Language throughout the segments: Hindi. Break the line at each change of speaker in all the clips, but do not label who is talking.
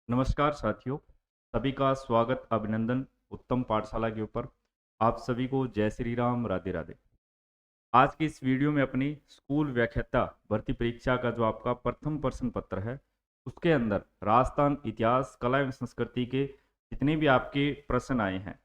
नमस्कार साथियों, सभी का स्वागत अभिनंदन उत्तम पाठशाला के ऊपर। आप सभी को जय श्री राम, राधे राधे। आज की इस वीडियो में अपनी स्कूल व्याख्याता भर्ती परीक्षा का जो आपका प्रथम प्रश्न पत्र है, उसके अंदर राजस्थान इतिहास कला एवं संस्कृति के जितने भी आपके प्रश्न आए हैं,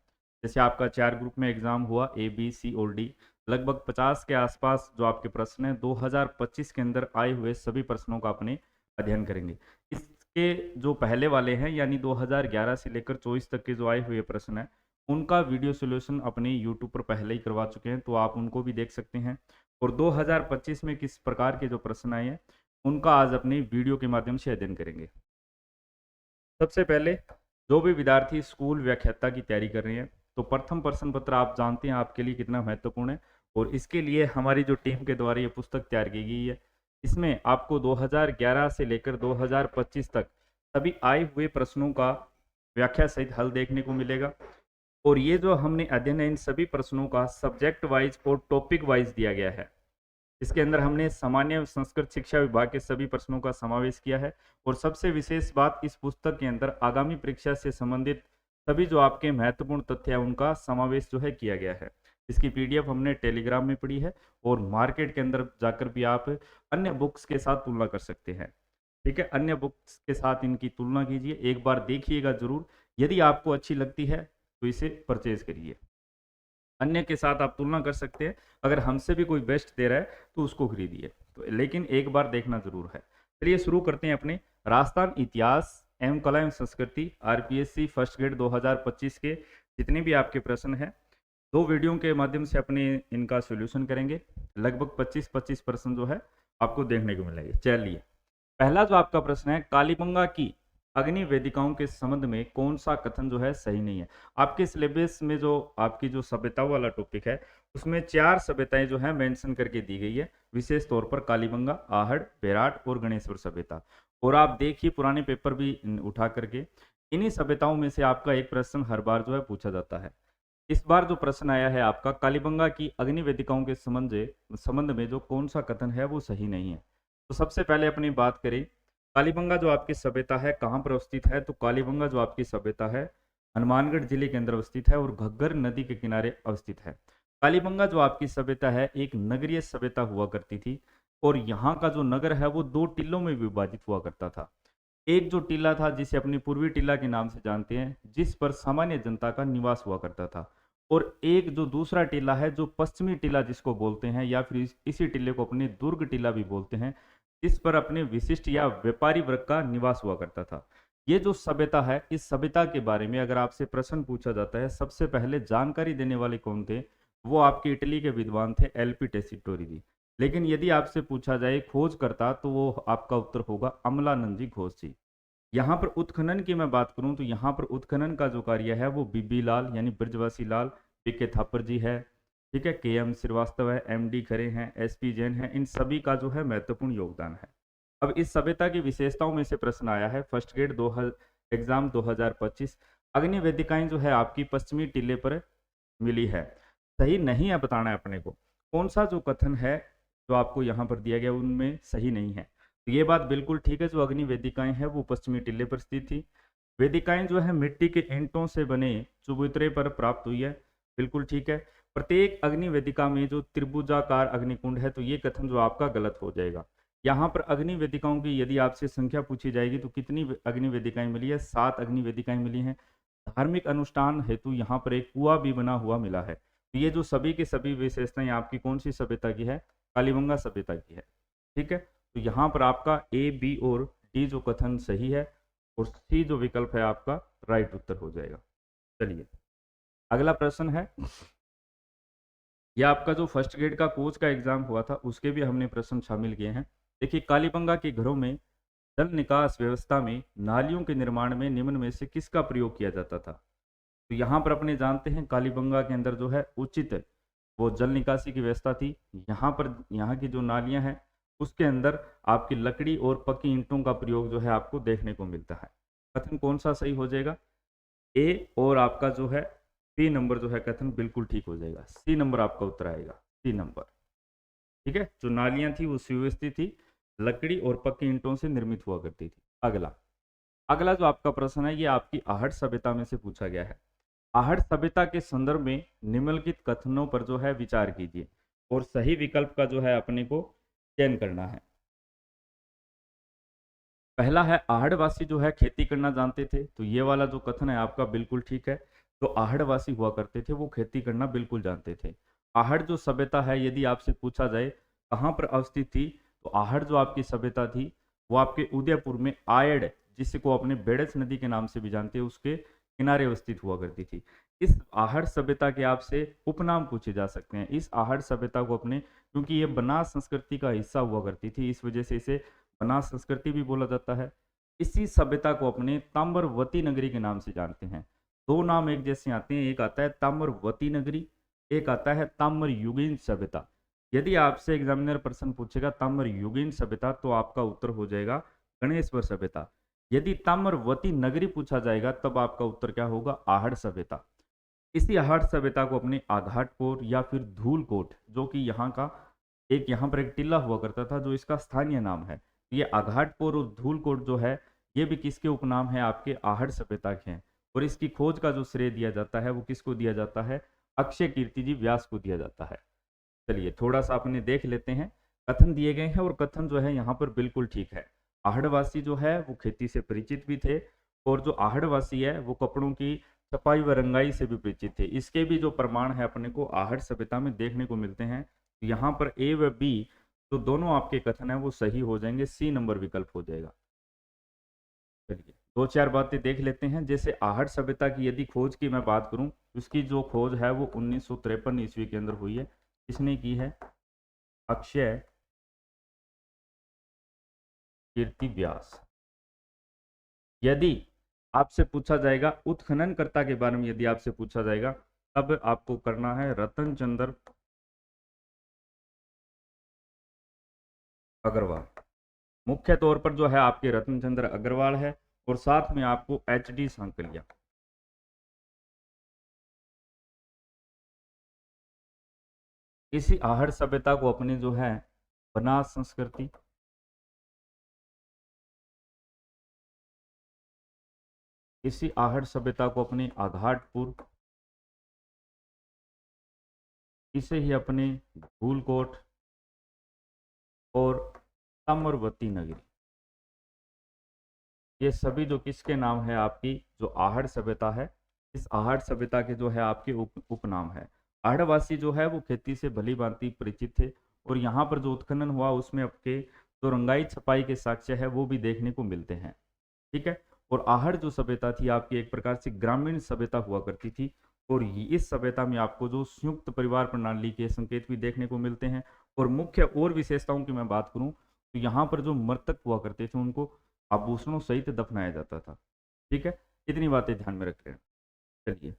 जैसे आपका 4 ग्रुप में एग्जाम हुआ ए बी सी और डी, लगभग 50 के आसपास जो आपके प्रश्न हैं 2025 के अंदर आए हुए सभी प्रश्नों का अपने अध्ययन करेंगे। इसके जो पहले वाले हैं यानी 2011 से लेकर 24 तक के जो आए हुए प्रश्न हैं, उनका वीडियो सॉल्यूशन अपने यूट्यूब पर पहले ही करवा चुके हैं, तो आप उनको भी देख सकते हैं। और 2025 में किस प्रकार के जो प्रश्न आए हैं, उनका आज अपने वीडियो के माध्यम से अध्ययन करेंगे। सबसे पहले जो भी विद्यार्थी स्कूल व्याख्याता की तैयारी कर रहे हैं, तो प्रथम प्रश्न पत्र आप जानते हैं आपके लिए कितना महत्वपूर्ण है, और इसके लिए हमारी जो टीम के द्वारा ये पुस्तक तैयार की गई है, इसमें आपको 2011 से लेकर 2025 तक सभी आए हुए प्रश्नों का व्याख्या सहित हल देखने को मिलेगा। और ये जो हमने अध्ययन है, इन सभी प्रश्नों का सब्जेक्ट वाइज और टॉपिक वाइज दिया गया है। इसके अंदर हमने सामान्य संस्कृत शिक्षा विभाग के सभी प्रश्नों का समावेश किया है। और सबसे विशेष बात, इस पुस्तक के अंदर आगामी परीक्षा से संबंधित सभी जो आपके महत्वपूर्ण तथ्य है उनका समावेश जो है किया गया है। इसकी पीडीएफ हमने टेलीग्राम में पढ़ी है, और मार्केट के अंदर जाकर भी आप अन्य बुक्स के साथ तुलना कर सकते हैं। ठीक है, अन्य बुक्स के साथ इनकी तुलना कीजिए, एक बार देखिएगा जरूर। यदि आपको अच्छी लगती है तो इसे परचेज करिए। अन्य के साथ आप तुलना कर सकते हैं, अगर हमसे भी कोई बेस्ट दे रहा है तो उसको खरीदिए, तो लेकिन एक बार देखना जरूर है। चलिए शुरू करते हैं अपने राजस्थान इतिहास एवं कला एवं संस्कृति आरपीएससी फर्स्ट ग्रेड 2025 के जितने भी आपके प्रश्न हैं, दो वीडियो के माध्यम से अपने इनका सॉल्यूशन करेंगे। लगभग 25-25 प्रश्न जो है आपको देखने को मिलेंगे। चलिए, पहला जो आपका प्रश्न है, कालीबंगा की अग्नि वेदिकाओं के संबंध में कौन सा कथन जो है सही नहीं है। आपके सिलेबस में जो आपकी जो सभ्यताओं वाला टॉपिक है, उसमें 4 सभ्यताएं जो है मेंशन करके दी गई है, विशेष तौर पर कालीबंगा, आहड़, बेराट और गणेश्वर सभ्यता। और आप देखिए पुराने पेपर भी उठा करके, इन्हीं सभ्यताओं में से आपका एक प्रश्न हर बार जो है पूछा जाता है। इस बार जो प्रश्न आया है आपका, कालीबंगा की अग्नि वेदिकाओं के संबंध में जो कौन सा कथन है वो सही नहीं है। तो सबसे पहले अपनी बात करें, कालीबंगा जो आपकी सभ्यता है कहाँ पर अवस्थित है, तो कालीबंगा जो आपकी सभ्यता है हनुमानगढ़ जिले के अंदर अवस्थित है और घग्गर नदी के किनारे अवस्थित है। कालीबंगा जो आपकी सभ्यता है एक नगरीय सभ्यता हुआ करती थी, और यहाँ का जो नगर है वो 2 टीलों में विभाजित हुआ करता था। एक जो टीला था जिसे अपनी पूर्वी टीला के नाम से जानते हैं, जिस पर सामान्य जनता का निवास हुआ करता था, और एक जो दूसरा टीला है जो पश्चिमी टीला जिसको बोलते हैं, या फिर इसी टीले को अपने दुर्ग टीला भी बोलते हैं, जिस पर अपने विशिष्ट या व्यापारी वर्ग का निवास हुआ करता था। ये जो सभ्यता है, इस सभ्यता के बारे में अगर आपसे प्रश्न पूछा जाता है, सबसे पहले जानकारी देने वाले कौन थे, वो आपके इटली के विद्वान थे एलपी टेसिटोरी जी। लेकिन यदि आपसे पूछा जाए खोज करता, तो वो आपका उत्तर होगा अमलानंद जी घोष जी। यहाँ पर उत्खनन की मैं बात करूं, तो यहाँ पर उत्खनन का जो कार्य है वो बीबी लाल यानी ब्रजवासी लाल, पीके थापर जी है, ठीक है, के एम श्रीवास्तव है, एमडी खरे हैं, एसपी जैन है, इन सभी का जो है महत्वपूर्ण योगदान है। अब इस सभ्यता की विशेषताओं में से प्रश्न आया है फर्स्ट ग्रेड एग्जाम 2025, अग्नि वेदिकाएं जो है आपकी पश्चिमी टीले पर मिली है। सही नहीं है बताना है अपने को, कौन सा जो कथन है जो आपको यहाँ पर दिया गया उनमें सही नहीं है। तो ये बात बिल्कुल ठीक है, जो अग्नि वेदिकाएं हैं वो पश्चिमी टिल्ले पर स्थित थी। वेदिकाएं जो है मिट्टी के ईंटों से बने चबूतरे पर प्राप्त हुई है, बिल्कुल ठीक है। प्रत्येक अग्नि वेदिका में जो त्रिभुजाकार अग्निकुंड है, तो ये कथन जो आपका गलत हो जाएगा। यहाँ पर अग्नि वेदिकाओं की यदि आपसे संख्या पूछी जाएगी तो कितनी अग्नि वेदिकाएं मिली है, 7 अग्नि वेदिकाएं मिली हैं। धार्मिक अनुष्ठान हेतु यहाँ पर एक कुआं भी बना हुआ मिला है। तो ये जो सभी की सभी विशेषताएं आपकी कौन सी सभ्यता की है, कालीबंगा सभ्यता की है। ठीक है, तो यहाँ पर आपका ए बी और डी जो कथन सही है, और सी जो विकल्प है आपका राइट उत्तर हो जाएगा। चलिए, अगला प्रश्न है, यह आपका जो फर्स्ट ग्रेड का कोच का एग्जाम हुआ था उसके भी हमने प्रश्न शामिल किए हैं। देखिए, कालीबंगा के घरों में जल निकास व्यवस्था में नालियों के निर्माण में निम्न में से किसका प्रयोग किया जाता था। तो यहाँ पर अपने जानते हैं कालीबंगा के अंदर जो है उचित वो जल निकासी की व्यवस्था थी। यहाँ पर यहाँ की जो नालियां हैं उसके अंदर आपकी लकड़ी और पक्की ईंटों का प्रयोग जो है आपको देखने को मिलता है। कथन कौन सा सही हो जाएगा, ए, और आपका जो है सी नंबर जो है कथन बिल्कुल ठीक हो जाएगा। सी नंबर आपका उत्तर आएगा, सी नंबर। ठीक है, जो नालियां थी वो सुव्यवस्थित थी, लकड़ी और पक्की ईंटों से निर्मित हुआ करती थी। अगला, अगला जो आपका प्रश्न है ये आपकी आहट सभ्यता में से पूछा गया है। आहट सभ्यता के संदर्भ में निम्नलिखित कथनों पर जो है विचार कीजिए और सही विकल्प का जो है अपने को चयन करना है। पहला है आहड़वासी जो है खेती करना जानते थे, तो ये वाला जो कथन है आपका बिल्कुल ठीक है। जो आहड़वासी हुआ करते थे वो खेती करना बिल्कुल जानते थे। आहड़ जो सभ्यता है यदि आपसे पूछा जाए कहाँ पर अवस्थित थी, तो आहड़ जो आपकी सभ्यता थी वो आपके उदयपुर में आयड़, जिसको अपने बेड़स नदी के नाम से भी जानते हैं, उसके किनारे अवस्थित हुआ करती थी। इस आहड़ सभ्यता के आपसे उपनाम पूछे जा सकते हैं। इस आहड़ सभ्यता को अपने, क्योंकि ये बनास संस्कृति का हिस्सा हुआ करती थी, इस वजह से इसे बनास संस्कृति भी बोला जाता है। इसी सभ्यता को अपने ताम्रवती नगरी के नाम से जानते हैं। दो नाम एक जैसे आते हैं, एक आता है ताम्रवती नगरी, एक आता है ताम्रयुगीन सभ्यता। यदि आपसे एग्जामिनर प्रश्न पूछेगा ताम्रयुगीन सभ्यता, तो आपका उत्तर हो जाएगा गणेश्वर सभ्यता। यदि ताम्रवती नगरी पूछा जाएगा तब आपका उत्तर क्या होगा, आहड़ सभ्यता। इसी आहड़ सभ्यता को अपने आघाटकोट या फिर धूलकोट, जो कि यहाँ का एक यहाँ पर एक टिल्ला हुआ करता था जो इसका स्थानीय नाम है, ये आघाटपुर और धूलकोट जो है ये भी किसके उपनाम है, आपके आहड़ सभ्यता के हैं। और इसकी खोज का जो श्रेय दिया जाता है वो किसको दिया जाता है, अक्षय कीर्ति जी व्यास को दिया जाता है। चलिए थोड़ा सा अपने देख लेते हैं, कथन दिए गए हैं और कथन जो है यहाँ पर बिल्कुल ठीक है। आहड़वासी जो है वो खेती से परिचित भी थे, और जो आहड़वासी है वो कपड़ों की छपाई व रंगाई से भी परिचित थे। इसके भी जो प्रमाण है अपने को आहड़ सभ्यता में देखने को मिलते हैं। यहाँ पर ए व बी तो दोनों आपके कथन है वो सही हो जाएंगे, सी नंबर विकल्प हो जाएगा। चलिए दो चार बातें देख लेते हैं। जैसे आहड़ सभ्यता की यदि खोज की मैं बात करूं, उसकी जो खोज है वो 1953 ईस्वी के अंदर हुई है। किसने की है, अक्षय कीर्ति व्यास। यदि आपसे पूछा जाएगा उत्खननकर्ता के बारे में, यदि आपसे पूछा जाएगा तब आपको करना है रतन चंद्र अग्रवाल। मुख्य तौर पर जो है आपके रतन चंद्र अग्रवाल है, और साथ में आपको एच डी सांकलिया। इसी आहड़ सभ्यता को अपने जो है बनास संस्कृति, इसी आहड़ सभ्यता को अपने आघाटपुर, इसे ही अपने धूलकोट और ताम्रवती नगरी, ये सभी जो किसके नाम है, आपकी जो आहड़ सभ्यता है, इस आहड़ सभ्यता के जो है आपके उपनाम है। आहड़वासी जो है वो खेती से भली भांति परिचित थे, और यहाँ पर जो उत्खनन हुआ उसमें आपके जो रंगाई छपाई के साक्ष्य है वो भी देखने को मिलते हैं। ठीक है। और आहड़ जो सभ्यता थी आपकी एक प्रकार से ग्रामीण सभ्यता हुआ करती थी, और इस सभ्यता में आपको जो संयुक्त परिवार प्रणाली के संकेत भी देखने को मिलते हैं। और मुख्य और विशेषताओं की मैं बात करूं तो यहाँ पर जो मृतक हुआ करते थे उनको आभूषणों सहित दफनाया जाता था। ठीक है, इतनी बातें ध्यान में रख रहे हैं। चलिए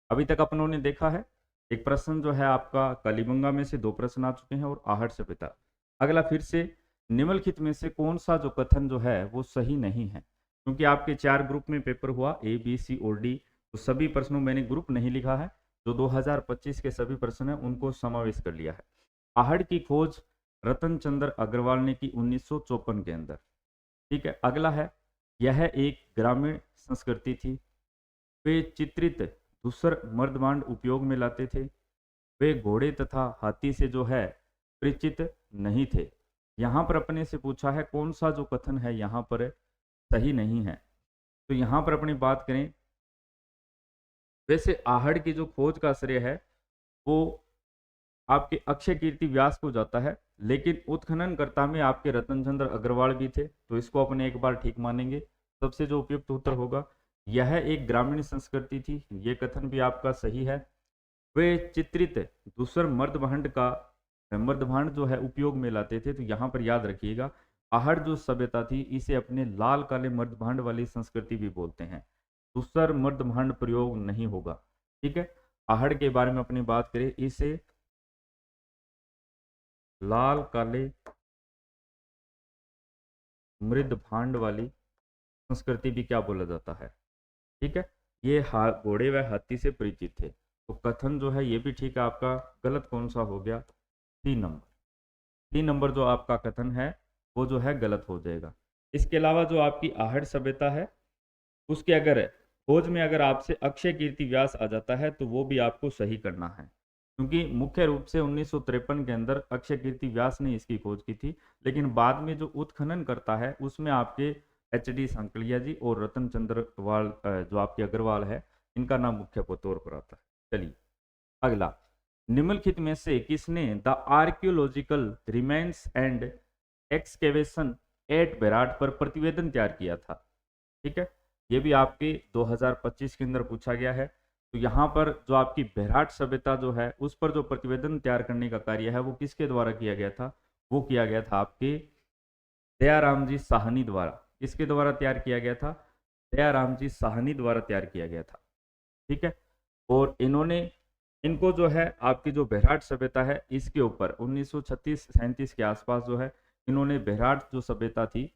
अभी तक अपनों ने देखा है एक प्रश्न जो है आपका कलिबंगा में से दो प्रश्न आ चुके हैं और आहड़ सभ्यता। अगला फिर से निम्नलिखित में से कौन सा जो कथन जो है वो सही नहीं है, क्योंकि आपके 4 ग्रुप में पेपर हुआ ए बी सी और डी, तो सभी प्रश्नों मैंने ग्रुप नहीं लिखा है, जो 2025 के सभी प्रश्न हैं उनको समावेश कर लिया है। आहड़ की खोज रतन चंद्र अग्रवाल ने की 1954 के अंदर। ठीक है, अगला है यह एक ग्रामीण संस्कृति थी, वे चित्रित धूसर मर्दमांड उपयोग में लाते थे, वे घोड़े तथा हाथी से जो है परिचित नहीं थे। यहाँ पर अपने से पूछा है कौन सा जो कथन है यहाँ पर सही नहीं है, तो यहाँ पर अपनी बात करें, वैसे आहड़ की जो खोज का श्रेय है वो आपके अक्षय कीर्ति व्यास को जाता है, लेकिन उत्खननकर्ता में आपके रतन चंद्र अग्रवाल भी थे, तो इसको अपने एक बार ठीक मानेंगे। सबसे जो उपयुक्त उत्तर होगा यह एक ग्रामीण संस्कृति थी, ये कथन भी आपका सही है। वे चित्रित दूसर मर्दभांड जो है उपयोग में लाते थे, तो यहाँ पर याद रखिएगा आहड़ जो सभ्यता थी इसे अपने लाल काले मर्दभांड वाली संस्कृति भी बोलते हैं, दूसर मर्दभांड प्रयोग नहीं होगा। ठीक है, आहड़ के बारे में अपनी बात करें, इसे लाल काले मृद भांड वाली संस्कृति भी क्या बोला जाता है। ठीक है, ये घोड़े व हाथी से परिचित थे, तो कथन जो है ये भी ठीक है। आपका गलत कौन सा हो गया, 3 नंबर। 3 नंबर जो आपका कथन है वो जो है गलत हो जाएगा। इसके अलावा जो आपकी आहट सभ्यता है, उसके अगर खोज में अगर आपसे अक्षय कीर्ति व्यास आ जाता है तो वो भी आपको सही करना है, क्योंकि मुख्य रूप से 1953 के अंदर अक्षय कीर्ति व्यास ने इसकी खोज की थी, लेकिन बाद में जो उत्खनन करता है उसमें आपके एच डी सांकलिया जी और रतन चंद्र वाल जो आपके अग्रवाल है, इनका नाम मुख्य तौर पर आता है। चलिए अगला, निम्नलिखित में से किसने the archaeological remains and excavation at Bairat पर प्रतिवेदन तैयार किया था? ठीक है, ये भी आपके 2025 के अंदर पूछा गया है। तो यहाँ पर जो आपकी बेराट सभ्यता जो है उस पर जो प्रतिवेदन तैयार करने का कार्य है वो किसके द्वारा किया गया था? वो किया गया था आपके दयाराम जी साहनी द्वारा। किसके द्वारा तैयार किया गया था? दयाराम जी साहनी द्वारा तैयार किया गया था। ठीक है, और इनको जो है आपकी जो बेराट सभ्यता है इसके ऊपर 1936-37 के आसपास जो है इन्होंने बेराट जो सभ्यता थी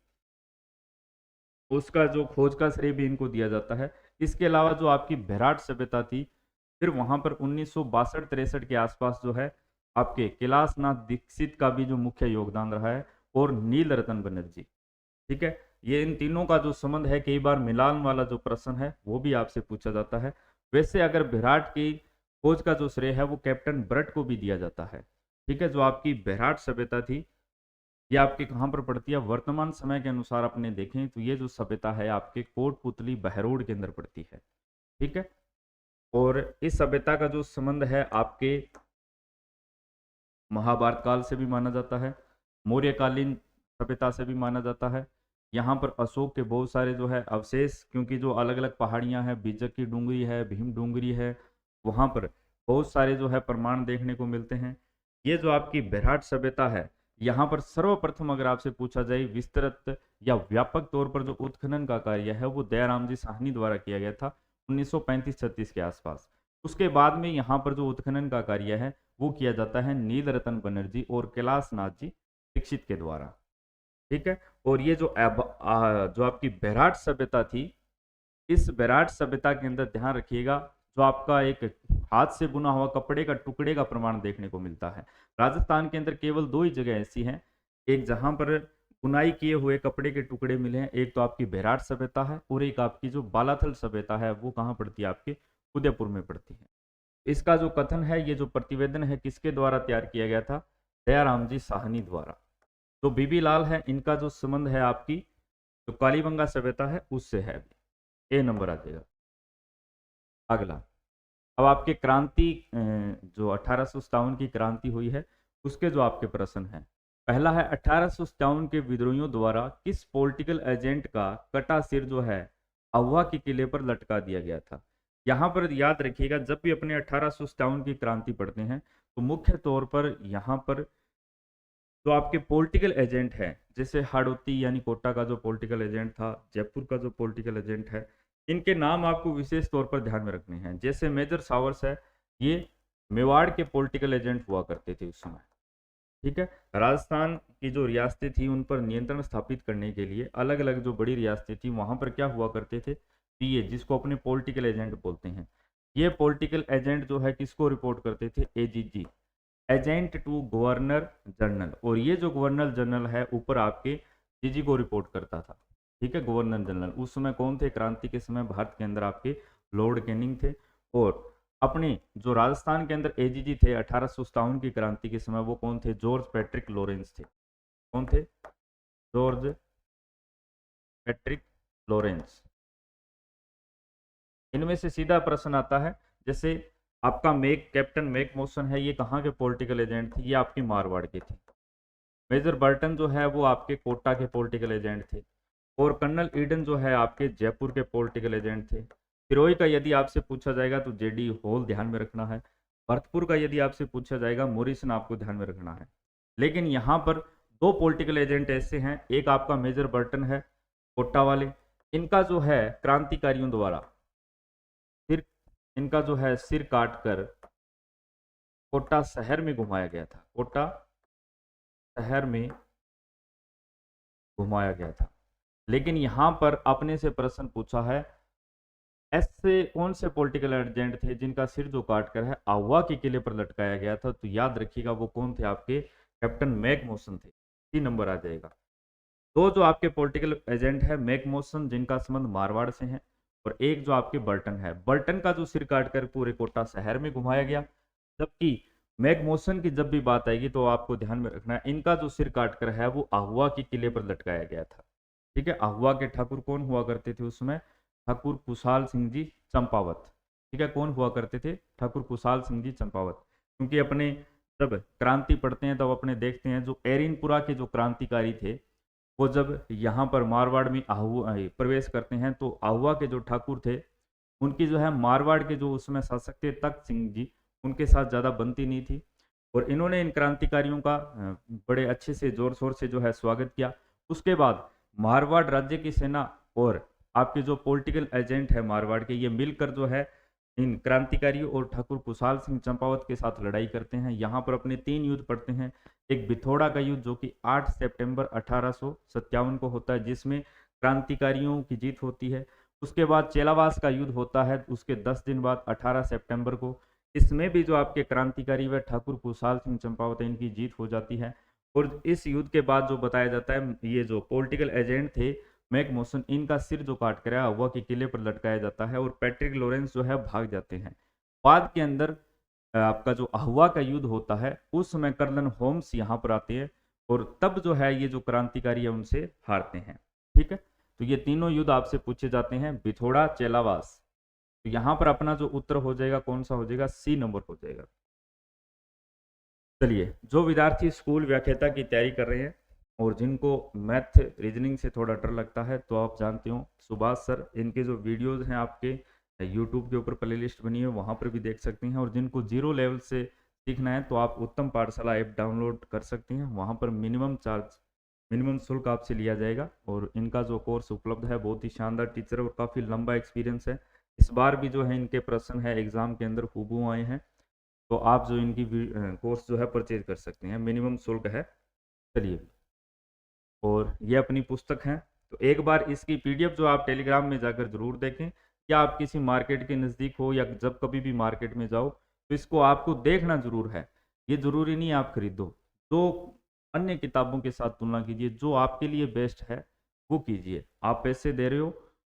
उसका जो खोज का श्रेय भी इनको दिया जाता है। इसके अलावा जो आपकी बेराट सभ्यता थी, फिर वहां पर 1962-63 के आसपास जो है आपके कैलाशनाथ दीक्षित का भी जो मुख्य योगदान रहा है, और नील रतन बनर्जी। ठीक है, ये इन तीनों का जो संबंध है, कई बार मिलान वाला जो प्रश्न है वो भी आपसे पूछा जाता है। वैसे अगर बेराट की खोज का जो श्रेय है वो कैप्टन ब्रट को भी दिया जाता है। ठीक है, जो आपकी बेराट सभ्यता थी ये आपके कहाँ पर पड़ती है? वर्तमान समय के अनुसार अपने देखें तो ये जो सभ्यता है आपके कोटपुतली बहरोड के अंदर पड़ती है। ठीक है, और इस सभ्यता का जो संबंध है आपके महाभारत काल से भी माना जाता है, मौर्यकालीन सभ्यता से भी माना जाता है। यहाँ पर अशोक के बहुत सारे जो है अवशेष, क्योंकि जो अलग अलग पहाड़ियाँ हैं, बीजक की डूंगरी है, भीम डूंगरी है, वहाँ पर बहुत सारे जो है प्रमाण देखने को मिलते हैं। ये जो आपकी बेराट सभ्यता है, यहाँ पर सर्वप्रथम अगर आपसे पूछा जाए विस्तृत या व्यापक तौर पर जो उत्खनन का कार्य है वो दयाराम जी साहनी द्वारा किया गया था 1935-36 के आसपास। उसके बाद में यहाँ पर जो उत्खनन का कार्य है वो किया जाता है नील रतन बनर्जी और कैलाश नाथ जी दीक्षित के द्वारा। ठीक है, और ये जो जो आपकी बेराट सभ्यता थी, इस बेराट सभ्यता के अंदर ध्यान रखिएगा जो आपका एक हाथ से बुना हुआ कपड़े का टुकड़े का प्रमाण देखने को मिलता है। राजस्थान के अंदर केवल दो ही जगह ऐसी हैं, एक जहां पर बुनाई किए हुए कपड़े के टुकड़े मिले हैं, एक तो आपकी बेराट सभ्यता है और एक आपकी जो बालाथल सभ्यता है वो कहाँ पड़ती है? आपके उदयपुर में पड़ती है। इसका जो कथन है, ये जो प्रतिवेदन है किसके द्वारा तैयार किया गया था? दयाराम जी साहनी द्वारा। तो बीबी लाल है, इनका जो संबंध है आपकी जो कालीबंगा सभ्यता है उससे है। ए नंबर आ जाएगा। अगला, अब आपके क्रांति जो 1857 की क्रांति हुई है उसके जो आपके प्रश्न हैं। पहला है 1857 के विद्रोहियों द्वारा किस पॉलिटिकल एजेंट का कटा सिर जो है अहुआ के किले पर लटका दिया गया था? यहाँ पर याद रखिएगा, जब भी अपने 1857 की क्रांति पढ़ते हैं तो मुख्य तौर पर यहाँ पर जो आपके पॉलिटिकल एजेंट है, जैसे हाड़ौती यानी कोटा का जो पॉलिटिकल एजेंट था, जयपुर का जो पॉलिटिकल एजेंट है, इनके नाम आपको विशेष तौर पर ध्यान में रखने हैं। जैसे मेजर सावर्स है, ये मेवाड़ के पॉलिटिकल एजेंट हुआ करते थे उस समय। ठीक है, राजस्थान की जो रियासतें थी उन पर नियंत्रण स्थापित करने के लिए अलग अलग जो बड़ी रियासतें थी वहां पर क्या हुआ करते थे? पीए, जिसको अपने पॉलिटिकल एजेंट बोलते हैं। ये पॉलिटिकल एजेंट जो है किसको रिपोर्ट करते थे? AGG, agent to governor general. और ये जो गवर्नर जनरल है ऊपर आपके जीजी को रिपोर्ट करता था। ठीक है, गवर्नर जनरल उस समय कौन थे? क्रांति के समय भारत के अंदर आपके लॉर्ड कैनिंग थे। और अपने जो राजस्थान के अंदर एजीजी थे 1857 की क्रांति के समय, वो कौन थे? जॉर्ज पैट्रिक लॉरेंस थे। कौन थे? George Patrick Lawrence. इनमें से सीधा प्रश्न आता है, जैसे आपका कैप्टन मैक मॉसन है, ये कहाँ के पॉलिटिकल एजेंट थे? ये आपकी मारवाड़ के थे। मेजर बर्टन जो है वो आपके कोटा के पॉलिटिकल एजेंट थे। और कर्नल ईडन जो है आपके जयपुर के पॉलिटिकल एजेंट थे। सिरोही का यदि आपसे पूछा जाएगा तो जेडी होल ध्यान में रखना है। भरतपुर का यदि आपसे पूछा जाएगा मोरिसन आपको ध्यान में रखना है। लेकिन यहाँ पर दो पॉलिटिकल एजेंट ऐसे हैं, एक आपका मेजर बर्टन है कोटा वाले, इनका जो है क्रांतिकारियों द्वारा सिर, इनका जो है सिर काट कर कोटा शहर में घुमाया गया था। कोटा शहर में घुमाया गया था। लेकिन यहाँ पर अपने से प्रश्न पूछा है, ऐसे कौन से पॉलिटिकल एजेंट थे जिनका सिर जो काट कर है आहुआ के किले पर लटकाया गया था? तो याद रखिएगा वो कौन थे? आपके कैप्टन मैक मॉसन थे। 3 नंबर आ जाएगा। दो जो आपके पॉलिटिकल एजेंट है मैकमोहन जिनका संबंध मारवाड़ से है, और एक जो आपके बर्टन है, बर्टन का जो सिर काटकर पूरे कोटा शहर में घुमाया गया। जबकि मैकमोहन की जब भी बात आएगी तो आपको ध्यान में रखना है इनका जो सिर काटकर है वो आहुआ के किले पर लटकाया गया था। ठीक है, आहुआ के ठाकुर कौन हुआ करते थे उसमें? ठाकुर कुशाल सिंह जी चंपावत। ठीक है, कौन हुआ करते थे? ठाकुर कुशाल सिंह जी चंपावत। क्योंकि अपने जब क्रांति पढ़ते हैं तब अपने देखते हैं जो एरिनपुरा के जो क्रांतिकारी थे वो जब यहाँ पर मारवाड़ में आहुआ प्रवेश करते हैं तो आहुआ के जो ठाकुर थे उनकी जो है मारवाड़ के जो उसमें शासक थे तख्त सिंह जी उनके साथ ज़्यादा बनती नहीं थी, और इन्होंने इन क्रांतिकारियों का बड़े अच्छे से जोर शोर से जो है स्वागत किया। उसके बाद मारवाड़ राज्य की सेना और आपके जो पॉलिटिकल एजेंट है मारवाड़ के, ये मिलकर जो है इन क्रांतिकारियों और ठाकुर कुशाल सिंह चंपावत के साथ लड़ाई करते हैं। यहाँ पर अपने 3 युद्ध पड़ते हैं। एक बिथोड़ा का युद्ध जो कि 8 सितंबर 1857 को होता है जिसमें क्रांतिकारियों की जीत होती है। उसके बाद चेलावास का युद्ध होता है उसके 10 दिन बाद 18 सितंबर को। इसमें भी जो आपके क्रांतिकारी व ठाकुर कुशाल सिंह चंपावत इनकी जीत हो जाती है। और इस युद्ध के बाद जो बताया जाता है ये जो पॉलिटिकल एजेंट थे मैकमोहन, इनका सिर जो काट कर आहुआ के किले पर लटकाया जाता है और पैट्रिक लॉरेंस जो है भाग जाते हैं। बाद के अंदर आपका जो आहुआ का युद्ध होता है उस समय कर्नल होम्स यहाँ पर आते हैं और तब जो है ये जो क्रांतिकारी है उनसे हारते हैं। ठीक है, तो ये तीनों युद्ध आपसे पूछे जाते हैं, बिथोड़ा चेलावास। तो यहाँ पर अपना जो उत्तर हो जाएगा कौन सा हो जाएगा? सी नंबर हो जाएगा। चलिए, जो विद्यार्थी स्कूल व्याख्याता की तैयारी कर रहे हैं और जिनको मैथ रीजनिंग से थोड़ा डर लगता है तो आप जानते हो सुभाष सर, इनके जो वीडियोस हैं आपके यूट्यूब के ऊपर प्लेलिस्ट बनी है वहाँ पर भी देख सकते हैं। और जिनको जीरो लेवल से सीखना है तो आप उत्तम पाठशाला ऐप डाउनलोड कर सकते हैं। वहाँ पर मिनिमम शुल्क आपसे लिया जाएगा और इनका जो कोर्स उपलब्ध है बहुत ही शानदार टीचर और काफ़ी लंबा एक्सपीरियंस है। इस बार भी जो है इनके प्रश्न है एग्जाम के अंदर हूबहू आए हैं, तो आप जो इनकी कोर्स जो है परचेज कर सकते हैं, मिनिमम शुल्क है। चलिए, और ये अपनी पुस्तक है तो एक बार इसकी पीडीएफ जो आप टेलीग्राम में जाकर जरूर देखें, या आप किसी मार्केट के नज़दीक हो या जब कभी भी मार्केट में जाओ तो इसको आपको देखना जरूर है। ये जरूरी नहीं आप खरीदो, तो अन्य किताबों के साथ तुलना कीजिए, जो आपके लिए बेस्ट है वो कीजिए। आप पैसे दे रहे हो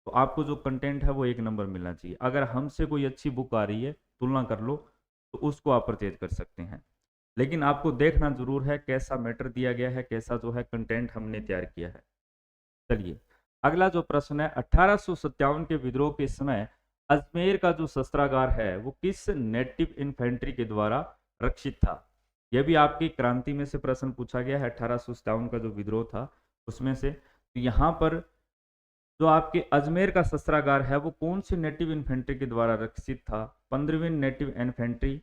तो आपको जो कंटेंट है वो 1 नंबर मिलना चाहिए। अगर हमसे कोई अच्छी बुक आ रही है तुलना कर लो तो उसको आप परचेज कर सकते हैं, लेकिन आपको देखना जरूर है कैसा मैटर दिया गया है, कैसा जो है कंटेंट हमने तैयार किया है। चलिए, अगला जो प्रश्न है, 1857 के विद्रोह के समय अजमेर का जो शस्त्रागार है वो किस नेटिव इन्फेंट्री के द्वारा रक्षित था? यह भी आपकी क्रांति में से प्रश्न पूछा गया है। 1857 का जो विद्रोह था उसमें से, तो यहाँ पर जो आपके अजमेर का शस्त्रागार है वो कौन सी नेटिव इन्फेंट्री के द्वारा रक्षित था? 15वीं नेटिव इन्फेंट्री,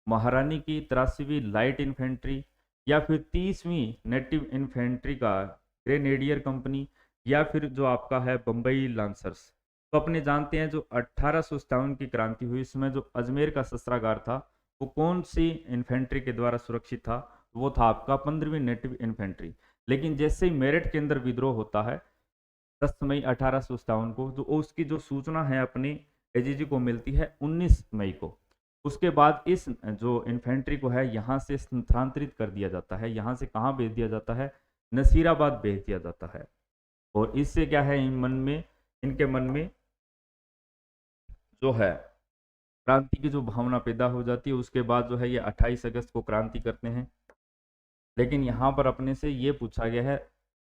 महारानी की 83वीं लाइट इन्फेंट्री, या फिर 30वीं नेटिव इन्फेंट्री का ग्रेनेडियर कंपनी, या फिर जो आपका है बम्बई लांसर्स। तो अपने जानते हैं जो 1857 की क्रांति हुई इसमें जो अजमेर का शस्त्रागार था वो कौन सी इन्फेंट्री के द्वारा सुरक्षित था? वो था आपका 15वीं नेटिव इन्फेंट्री। लेकिन जैसे ही मेरठ के अंदर विद्रोह होता है 10 मई 1857 को, तो उसकी जो सूचना है अपनी एजीजी को मिलती है 19 मई को। उसके बाद इस जो इन्फेंट्री को है यहाँ से स्थानांतरित कर दिया जाता है। यहाँ से कहाँ भेज दिया जाता है? नसीराबाद भेज दिया जाता है। और इससे क्या है इनके मन में जो है क्रांति की जो भावना पैदा हो जाती है। उसके बाद जो है ये 28 अगस्त को क्रांति करते हैं। लेकिन यहाँ पर अपने से ये पूछा गया है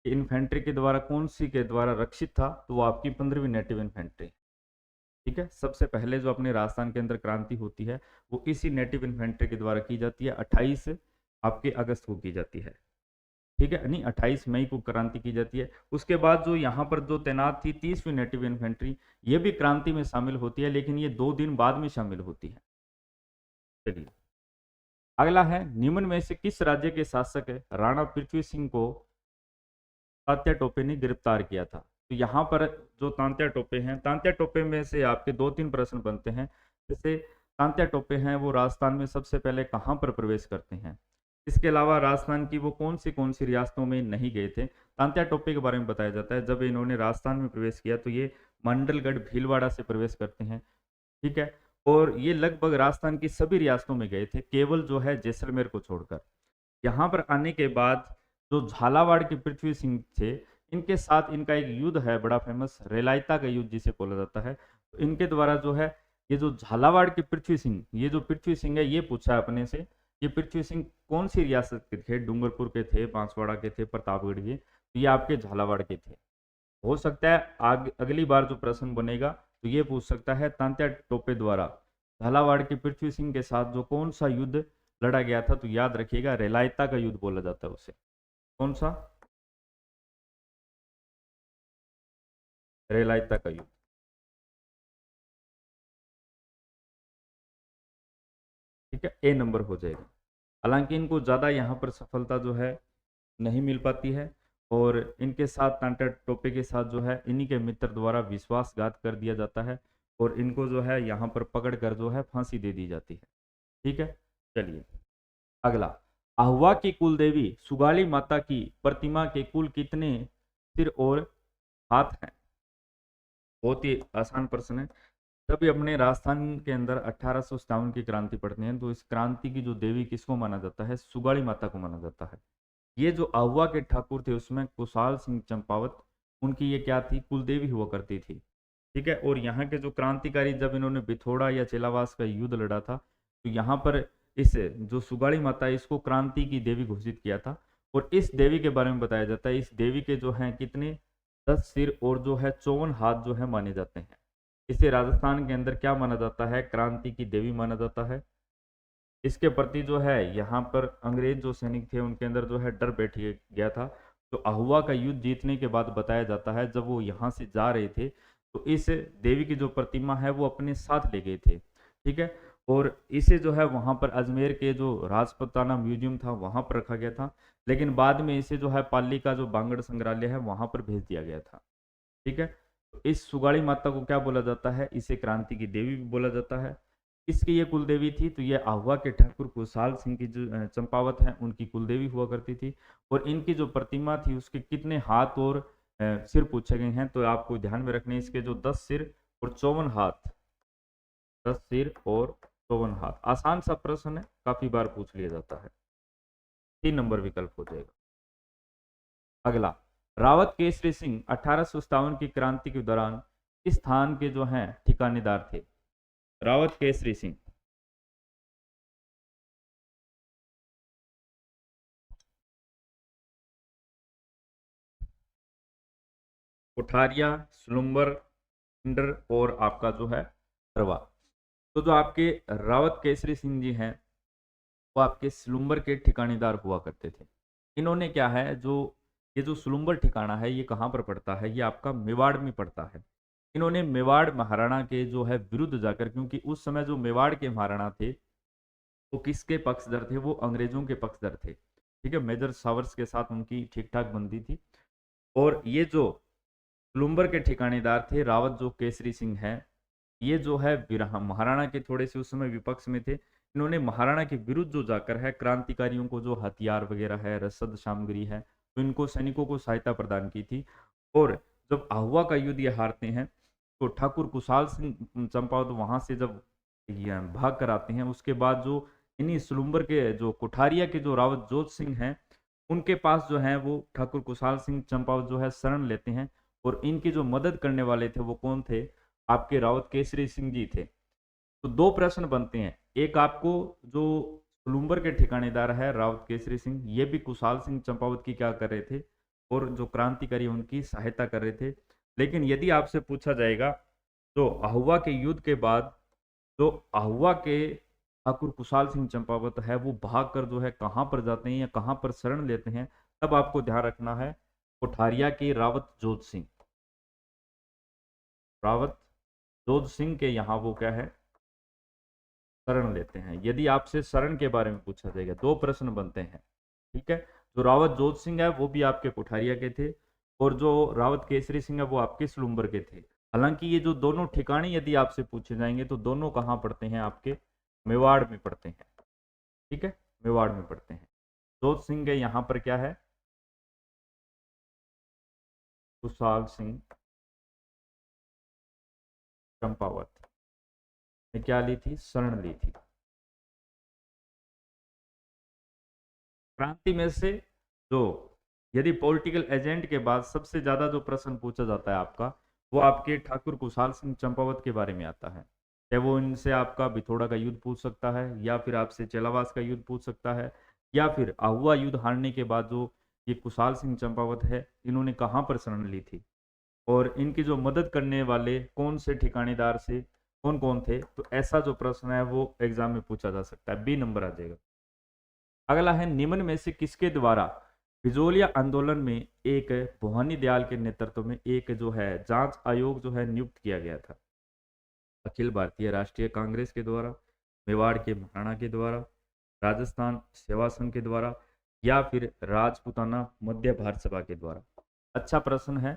कि इन्फेंट्री के द्वारा कौन सी के द्वारा रक्षित था, तो वो आपकी 15वीं नेटिव इन्फेंट्री। ठीक है, सबसे पहले जो अपने राजस्थान के अंदर क्रांति होती है वो इसी नेटिव इन्फेंट्री के द्वारा की जाती है। 28 आपके अगस्त को की जाती है। ठीक है, नहीं 28 मई को क्रांति की जाती है। उसके बाद जो यहाँ पर जो तैनात थी 30वीं नेटिव इन्फेंट्री, ये भी क्रांति में शामिल होती है लेकिन ये 2 दिन बाद में शामिल होती है। चलिए, अगला है, निम्न में से किस राज्य के शासक राणा पृथ्वी सिंह को तात्या टोपे ने गिरफ्तार किया था? तो यहाँ पर जो तांत्या टोपे हैं, तांत्या टोपे में से आपके 2-3 प्रश्न बनते हैं। जैसे तांत्या टोपे हैं वो राजस्थान में सबसे पहले कहाँ पर प्रवेश करते हैं? इसके अलावा राजस्थान की वो कौन सी रियासतों में नहीं गए थे? तांत्या टोपे के बारे में बताया जाता है जब इन्होंने राजस्थान में प्रवेश किया तो ये मंडलगढ़ भीलवाड़ा से प्रवेश करते हैं। ठीक है, और ये लगभग राजस्थान की सभी रियासतों में गए थे, केवल जो है जैसलमेर को छोड़कर। यहाँ पर आने के बाद जो झालावाड़ के पृथ्वी सिंह थे इनके साथ इनका एक युद्ध है बड़ा फेमस, रेलायता का युद्ध जिसे बोला जाता है। तो इनके द्वारा जो है ये जो झालावाड़ के पृथ्वी सिंह, ये जो पृथ्वी सिंह है ये पूछा है अपने से, ये पृथ्वी सिंह कौन सी रियासत के थे? डूंगरपुर के थे, बांसवाड़ा के थे, प्रतापगढ़ के? तो ये आपके झालावाड़ के थे। हो सकता है अगली बार जो प्रश्न बनेगा तो ये पूछ सकता है तांत्या टोपे द्वारा झालावाड़ के पृथ्वी सिंह के साथ जो कौन सा युद्ध लड़ा गया था? तो याद रखिएगा रेलायता का युद्ध बोला जाता है उसे। कौन सा? रेलायता का युद्ध। ठीक है, ए नंबर हो जाएगा। हालांकि इनको ज़्यादा यहाँ पर सफलता जो है नहीं मिल पाती है, और इनके साथ तांत्या टोपे के साथ जो है इन्हीं के मित्र द्वारा विश्वासघात कर दिया जाता है, और इनको जो है यहाँ पर पकड़ कर जो है फांसी दे दी जाती है। ठीक है, चलिए अगला। आहुआ की कुल देवी सुगाली माता की प्रतिमा के कुल कितने सिर और हाथ हैं? बहुत ही आसान प्रश्न है। जब भी अपने राजस्थान के अंदर 1857 की क्रांति पड़ती है तो इस क्रांति की जो देवी किसको माना जाता है? सुगाली माता को माना जाता है। ये जो आहुआ के ठाकुर थे उसमें कुशाल सिंह चंपावत, उनकी ये क्या थी? कुलदेवी हुआ करती थी। ठीक है, और यहाँ के जो क्रांतिकारी जब इन्होंने बिथोड़ा या चेलावास का युद्ध लड़ा था तो यहाँ पर इस जो सुगाड़ी माता है इसको क्रांति की देवी घोषित किया था। और इस देवी के बारे में बताया जाता है, इस देवी के जो हैं कितने 10 सिर और जो है 54 हाथ जो है माने जाते हैं। इसे राजस्थान के अंदर क्या माना जाता है? क्रांति की देवी माना जाता है। इसके प्रति जो है यहाँ पर अंग्रेज जो सैनिक थे उनके अंदर जो है डर बैठ गया था। तो आहुआ का युद्ध जीतने के बाद बताया जाता है जब वो यहाँ से जा रहे थे तो इस देवी की जो प्रतिमा है वो अपने साथ ले गए थे। ठीक है, और इसे जो है वहाँ पर अजमेर के जो राजपुताना म्यूजियम था वहाँ पर रखा गया था, लेकिन बाद में इसे जो है पाली का जो बांगड़ संग्रहालय है वहाँ पर भेज दिया गया था। ठीक है, तो इस सुगाड़ी माता को क्या बोला जाता है? इसे क्रांति की देवी भी बोला जाता है। इसकी ये कुलदेवी थी, तो ये आहुआ के ठाकुर कुशाल सिंह की जो चंपावत है उनकी कुलदेवी हुआ करती थी। और इनकी जो प्रतिमा थी उसके कितने हाथ और सिर पूछे गए हैं? तो आपको ध्यान में रखने इसके जो 10 सिर और 54 हाथ, 10 सिर और 54 हाथ। आसान सा प्रश्न है, काफी बार पूछ लिया जाता है। 3 नंबर विकल्प हो जाएगा। अगला, रावत केसरी सिंह 1857 की क्रांति के दौरान इस स्थान के जो हैं ठिकानेदार थे? रावत केसरी सिंह कोठारिया, सुलुम्बर, इंडर और आपका जो है हरवा। तो जो आपके रावत केसरी सिंह जी हैं वो आपके सुलुम्बर के ठिकानेदार हुआ करते थे। इन्होंने क्या है, जो ये जो सुलुम्बर ठिकाना है ये कहाँ पर पड़ता है? ये आपका मेवाड़ में पड़ता है। इन्होंने मेवाड़ महाराणा के जो है विरुद्ध जाकर, क्योंकि उस समय जो मेवाड़ के महाराणा थे वो किसके पक्षधर थे? वो अंग्रेजों के पक्षधर थे। ठीक है, मेजर सावर्स के साथ उनकी ठीक ठाक बनती थी। और ये जो लुम्बर के ठिकानेदार थे रावत जो केसरी सिंह हैं, ये जो है महाराणा के थोड़े से उस समय विपक्ष में थे। इन्होंने महाराणा के विरुद्ध जो जाकर है क्रांतिकारियों को जो हथियार वगैरह है, रसद सामग्री है, तो इनको सैनिकों को सहायता प्रदान की थी। और जब आहुआ का युद्ध ये हारते हैं तो ठाकुर कुशाल सिंह चंपावत वहां से जब ये भाग कर आते हैं उसके बाद जो इन्हीं सुलुम्बर के जो कोठारिया के जो रावत जोत सिंह हैं उनके पास जो है वो ठाकुर कुशाल सिंह चंपावत जो है शरण लेते हैं। और इनकी जो मदद करने वाले थे वो कौन थे? आपके रावत केसरी सिंह जी थे। तो दो प्रश्न बनते हैं, एक आपको जो सुलुम्बर के ठिकानेदार है रावत केसरी सिंह, ये भी कुशाल सिंह चंपावत की क्या कर रहे थे? और जो क्रांतिकारी उनकी सहायता कर रहे थे। लेकिन यदि आपसे पूछा जाएगा तो आहुआ के युद्ध के बाद जो आहुआ के ठाकुर कुशाल सिंह चंपावत है वो भाग कर जो है कहाँ पर जाते हैं या कहाँ पर शरण लेते हैं, तब आपको ध्यान रखना है कोठारिया के रावत जोध सिंह, रावत जोध सिंह के यहाँ वो क्या है, शरण लेते हैं। यदि आपसे शरण के बारे में पूछा जाएगा दो प्रश्न बनते हैं। ठीक है, जो रावत जोध सिंह है वो भी आपके कोठारिया के थे, और जो रावत केसरी सिंह है वो आपके सुलुम्बर के थे। हालांकि ये जो दोनों ठिकाने यदि आपसे पूछे जाएंगे तो दोनों कहाँ पड़ते हैं? आपके मेवाड़ में पड़ते हैं। ठीक है, मेवाड़ में पड़ते हैं। जोध सिंह के यहाँ पर क्या है? कुशाल सिंह चंपावत ने क्या ली थी? शरण ली थी। क्रांति में से जो यदि पॉलिटिकल एजेंट के बाद सबसे ज्यादा जो प्रश्न पूछा जाता है आपका, वो आपके ठाकुर कुशाल सिंह चंपावत के बारे में आता है। क्या वो इनसे आपका बिथोड़ा का युद्ध पूछ सकता है, या फिर आपसे चेलावास का युद्ध पूछ सकता है, या फिर आहुआ युद्ध हारने के बाद जो ये कुशाल सिंह चंपावत है, इन्होंने कहाँ पर शरण ली थी, और इनकी जो मदद करने वाले कौन से ठिकानेदार से कौन कौन थे। तो ऐसा जो प्रश्न है वो एग्जाम में पूछा जा सकता है, बी नंबर आ जाएगा। अगला है, निम्न में से किसके द्वारा बिजोलिया आंदोलन में एक भवानी दयाल के नेतृत्व में एक जो है जांच आयोग जो है नियुक्त किया गया था। अखिल भारतीय राष्ट्रीय कांग्रेस के द्वारा, मेवाड़ के महाराणा के द्वारा, राजस्थान सेवा संघ के द्वारा, या फिर राजपूताना मध्य भारत सभा के द्वारा। अच्छा प्रश्न है।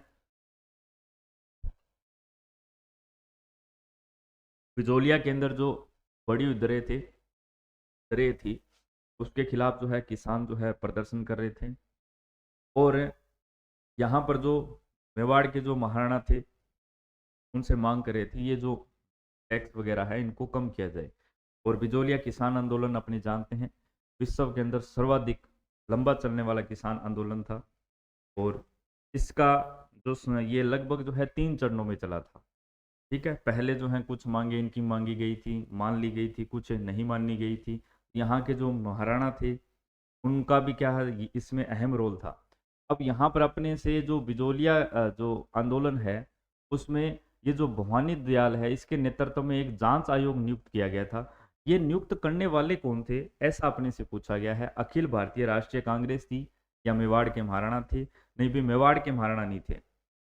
बिजोलिया के अंदर जो बड़ी दरें थी, उसके खिलाफ जो है किसान जो है प्रदर्शन कर रहे थे, और यहाँ पर जो मेवाड़ के जो महाराणा थे, उनसे मांग कर रहे थे ये जो टैक्स वगैरह है इनको कम किया जाए। और बिजोलिया किसान आंदोलन अपने जानते हैं, विश्व के अंदर सर्वाधिक लंबा चलने वाला किसान आंदोलन था, और इसका जो ये लगभग जो है 3 चरणों में चला था। ठीक है, पहले जो है कुछ मांगे इनकी मांगी गई थी, मान ली गई थी, कुछ नहीं मानी गई थी। यहाँ के जो महाराणा थे उनका भी क्या है इसमें अहम रोल था। अब यहाँ पर अपने से जो बिजोलिया जो आंदोलन है, उसमें ये जो भवानी दयाल है इसके नेतृत्व में एक जांच आयोग नियुक्त किया गया था। ये नियुक्त करने वाले कौन थे, ऐसा अपने से पूछा गया है। अखिल भारतीय राष्ट्रीय कांग्रेस थी, या मेवाड़ के महाराणा थे? नहीं भी, मेवाड़ के महाराणा नहीं थे।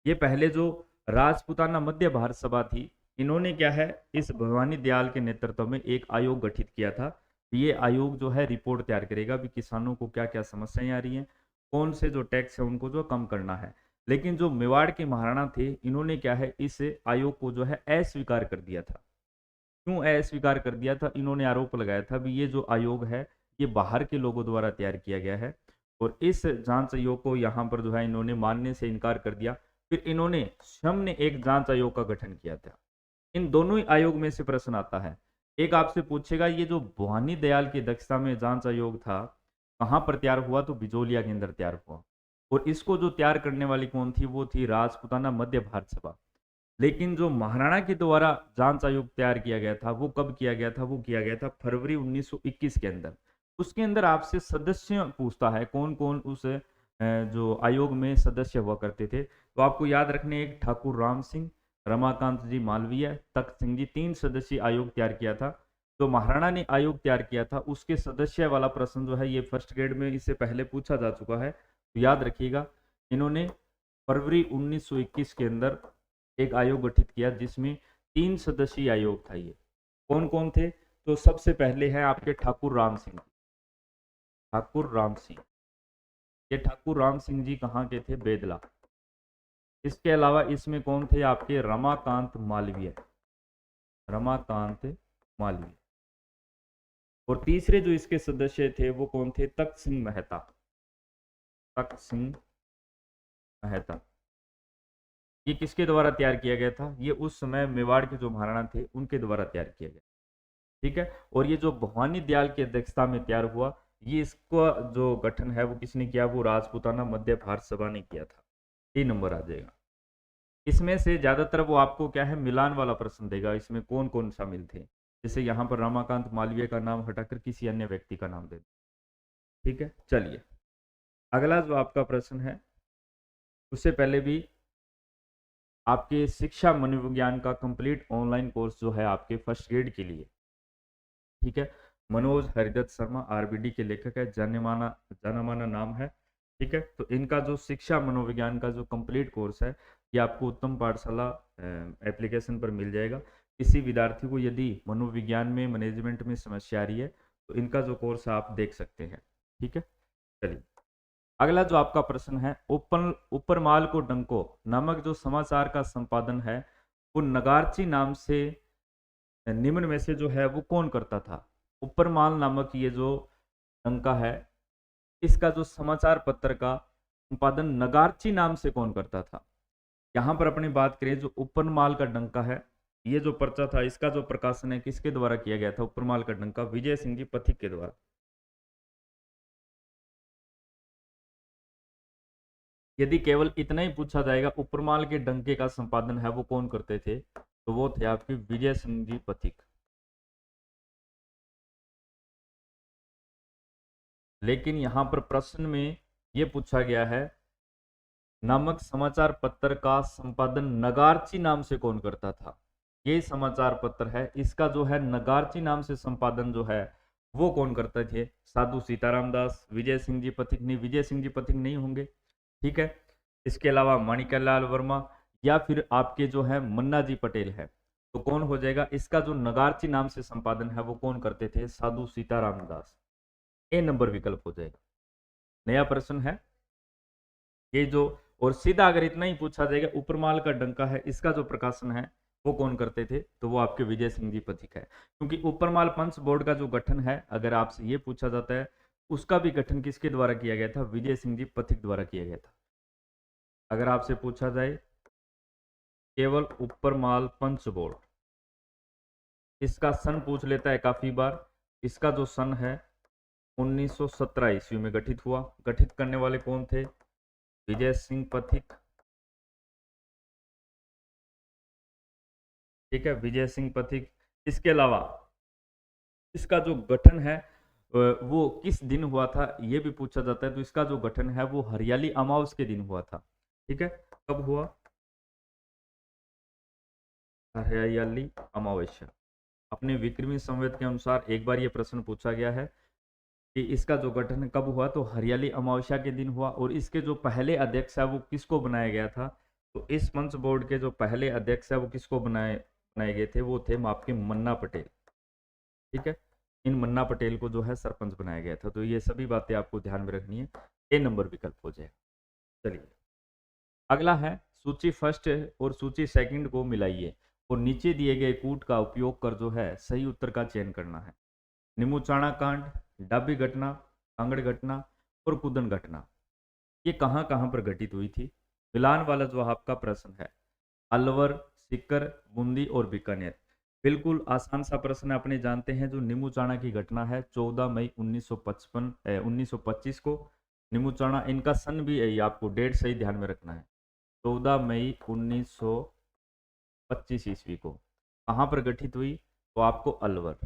ये पहले जो राजपूताना मध्य भारत सभा थी, इन्होंने क्या है इस भवानी दयाल के नेतृत्व में एक आयोग गठित किया था। ये आयोग जो है रिपोर्ट तैयार करेगा भी किसानों को क्या क्या समस्याएं आ रही हैं, कौन से जो टैक्स है उनको जो कम करना है। लेकिन जो मेवाड़ के महाराणा थे, इन्होंने क्या है इस आयोग को जो है अस्वीकार कर दिया था। क्यों अस्वीकार कर दिया था? इन्होंने आरोप लगाया था भी ये जो आयोग है ये बाहर के लोगों द्वारा तैयार किया गया है, और इस जांच आयोग को यहाँ पर जो है इन्होंने मानने से इनकार कर दिया। फिर इन्होंने स्वयं ने एक जांच आयोग का गठन किया था। इन दोनों ही आयोग में से प्रश्न आता है। एक आपसे पूछेगा ये जो भवानी दयाल की अध्यक्षता में जांच आयोग था कहाँ पर तैयार हुआ, तो बिजोलिया के अंदर तैयार हुआ। और इसको जो तैयार करने वाली कौन थी, वो थी राजपूताना मध्य भारत सभा। लेकिन जो महाराणा के द्वारा जांच आयोग तैयार किया गया था वो कब किया गया था? वो किया गया था फरवरी 1921 के अंदर। उसके अंदर आपसे सदस्य पूछता है कौन कौन उस जो आयोग में सदस्य हुआ करते थे। तो आपको याद रखने, एक ठाकुर राम सिंह, रमाकांत जी मालवीय, तख्त सिंह जी, 3 सदस्यीय आयोग तैयार किया था। तो महाराणा ने आयोग तैयार किया था, उसके सदस्य वाला प्रश्न जो है ये फर्स्ट ग्रेड में इससे पहले पूछा जा चुका है, तो याद रखिएगा। इन्होंने फरवरी 1921 के अंदर एक आयोग गठित किया जिसमें 3 सदस्यीय आयोग था। ये कौन कौन थे? तो सबसे पहले है आपके ठाकुर राम सिंह। ठाकुर राम सिंह, ये ठाकुर राम सिंह जी कहाँ के थे? बेदला। इसके अलावा इसमें कौन थे? आपके रमाकांत मालवीय, रमाकांत मालवीय। और तीसरे जो इसके सदस्य थे वो कौन थे? तख्त सिंह मेहता, तख्त सिंह मेहता। ये किसके द्वारा तैयार किया गया था? ये उस समय मेवाड़ के जो महाराणा थे उनके द्वारा तैयार किया गया। ठीक है, और ये जो भवानी दयाल की अध्यक्षता में तैयार हुआ, ये इसका जो गठन है वो किसने किया? वो राजपूताना मध्य भारत सभा ने किया था। 3 नंबर आ जाएगा। इसमें से ज्यादातर वो आपको क्या है मिलान वाला प्रश्न देगा, इसमें कौन कौन शामिल थे। जैसे यहाँ पर रमाकांत मालवीय का नाम हटाकर किसी अन्य व्यक्ति का नाम दे। ठीक है, चलिए अगला जो आपका प्रश्न है, उससे पहले भी आपके शिक्षा मनोविज्ञान का कंप्लीट ऑनलाइन कोर्स जो है आपके फर्स्ट ग्रेड के लिए, ठीक है, मनोज हरिदत्त शर्मा आरबीडी के लेखक है, जाना माना नाम है। ठीक है, तो इनका जो शिक्षा मनोविज्ञान का जो कंप्लीट कोर्स है ये आपको उत्तम पाठशाला एप्लीकेशन पर मिल जाएगा। किसी विद्यार्थी को यदि मनोविज्ञान में मैनेजमेंट में समस्या आ रही है तो इनका जो कोर्स है आप देख सकते हैं। ठीक है, चलिए अगला जो आपका प्रश्न है, उपरमाल को डंको नामक जो समाचार का संपादन है वो नगारची नाम से निम्न में से जो है वो कौन करता था? उपरमाल नामक ये जो डंका है इसका जो समाचार पत्र का संपादन नगारची नाम से कौन करता था? यहाँ पर अपनी बात करें, जो उपरमाल का डंका है ये जो पर्चा था इसका जो प्रकाशन है किसके द्वारा किया गया था? उपरमाल का डंका विजय सिंह जी पथिक के द्वारा। यदि केवल इतना ही पूछा जाएगा उपरमाल के डंके का संपादन है वो कौन करते थे, तो वो थे आपके विजय सिंह जी पथिक। लेकिन यहां पर प्रश्न में ये पूछा गया है, नामक समाचार पत्र का संपादन नगारची नाम से कौन करता था। ये समाचार पत्र है, इसका जो है नगारची नाम से संपादन जो है वो कौन करते थे, साधु सीताराम दास, विजय सिंह जी पथिक। नहीं, विजय सिंह जी पथिक नहीं होंगे, ठीक है। इसके अलावा माणिक्यलाल वर्मा या फिर आपके जो है मन्ना जी पटेल है। तो कौन हो जाएगा, इसका जो नगारची नाम से संपादन है वो कौन करते थे, साधु सीताराम दास। ए नंबर विकल्प हो जाएगा। नया प्रश्न है ये जो, और सीधा अगर इतना ही पूछा जाएगा उपरमाल का डंका है, इसका जो प्रकाशन है वो कौन करते थे, तो वो आपके विजय सिंह जी पथिक है। क्योंकि उपरमाल पंच बोर्ड का जो गठन है, अगर आपसे ये पूछा जाता है उसका भी गठन किसके द्वारा किया गया था, विजय सिंह जी पथिक द्वारा किया गया था। अगर आपसे पूछा जाए केवल उपरमाल पंच बोर्ड, इसका सन पूछ लेता है काफी बार, इसका जो सन है 1917 ईस्वी में गठित हुआ। गठित करने वाले कौन थे, विजय सिंह पथिक, ठीक है, विजय सिंह पथिक। इसके अलावा इसका जो गठन है वो किस दिन हुआ था ये भी पूछा जाता है, तो इसका जो गठन है वो हरियाली अमावस के दिन हुआ था, ठीक है। कब हुआ, हरियाली अमावस्या। अपने विक्रमी संवत के अनुसार एक बार ये प्रश्न पूछा गया है कि इसका जो गठन कब हुआ, तो हरियाली अमावस्या के दिन हुआ। और इसके जो पहले अध्यक्ष है वो किसको बनाया गया था, तो इस मंच बोर्ड के जो पहले अध्यक्ष है वो किसको बनाए बनाए गए थे, वो थे आपके मन्ना पटेल, ठीक है। इन मन्ना पटेल को जो है सरपंच बनाया गया था। तो ये सभी बातें आपको ध्यान में रखनी है, ए नंबर विकल्प हो जाएगा। चलिए अगला है, सूची फर्स्ट और सूची सेकंड को मिलाइए और नीचे दिए गए कूट का उपयोग कर जो है सही उत्तर का चयन करना है। निमुचाणा कांड, डाबी घटना, कांगड़ घटना और कुदन घटना, ये कहां कहां पर घटित हुई थी। मिलान वाला जो आपका प्रश्न है, अलवर, सीकर, बूंदी और बीकानेर। बिल्कुल आसान सा प्रश्न है, अपने जानते हैं जो निमुचाणा की घटना है 14 मई 1925 को निमुचाणा, इनका सन भी है, आपको डेट सही ध्यान में रखना है, 14 मई 1925 ईस्वी को। कहां पर गठित हुई, तो आपको अलवर।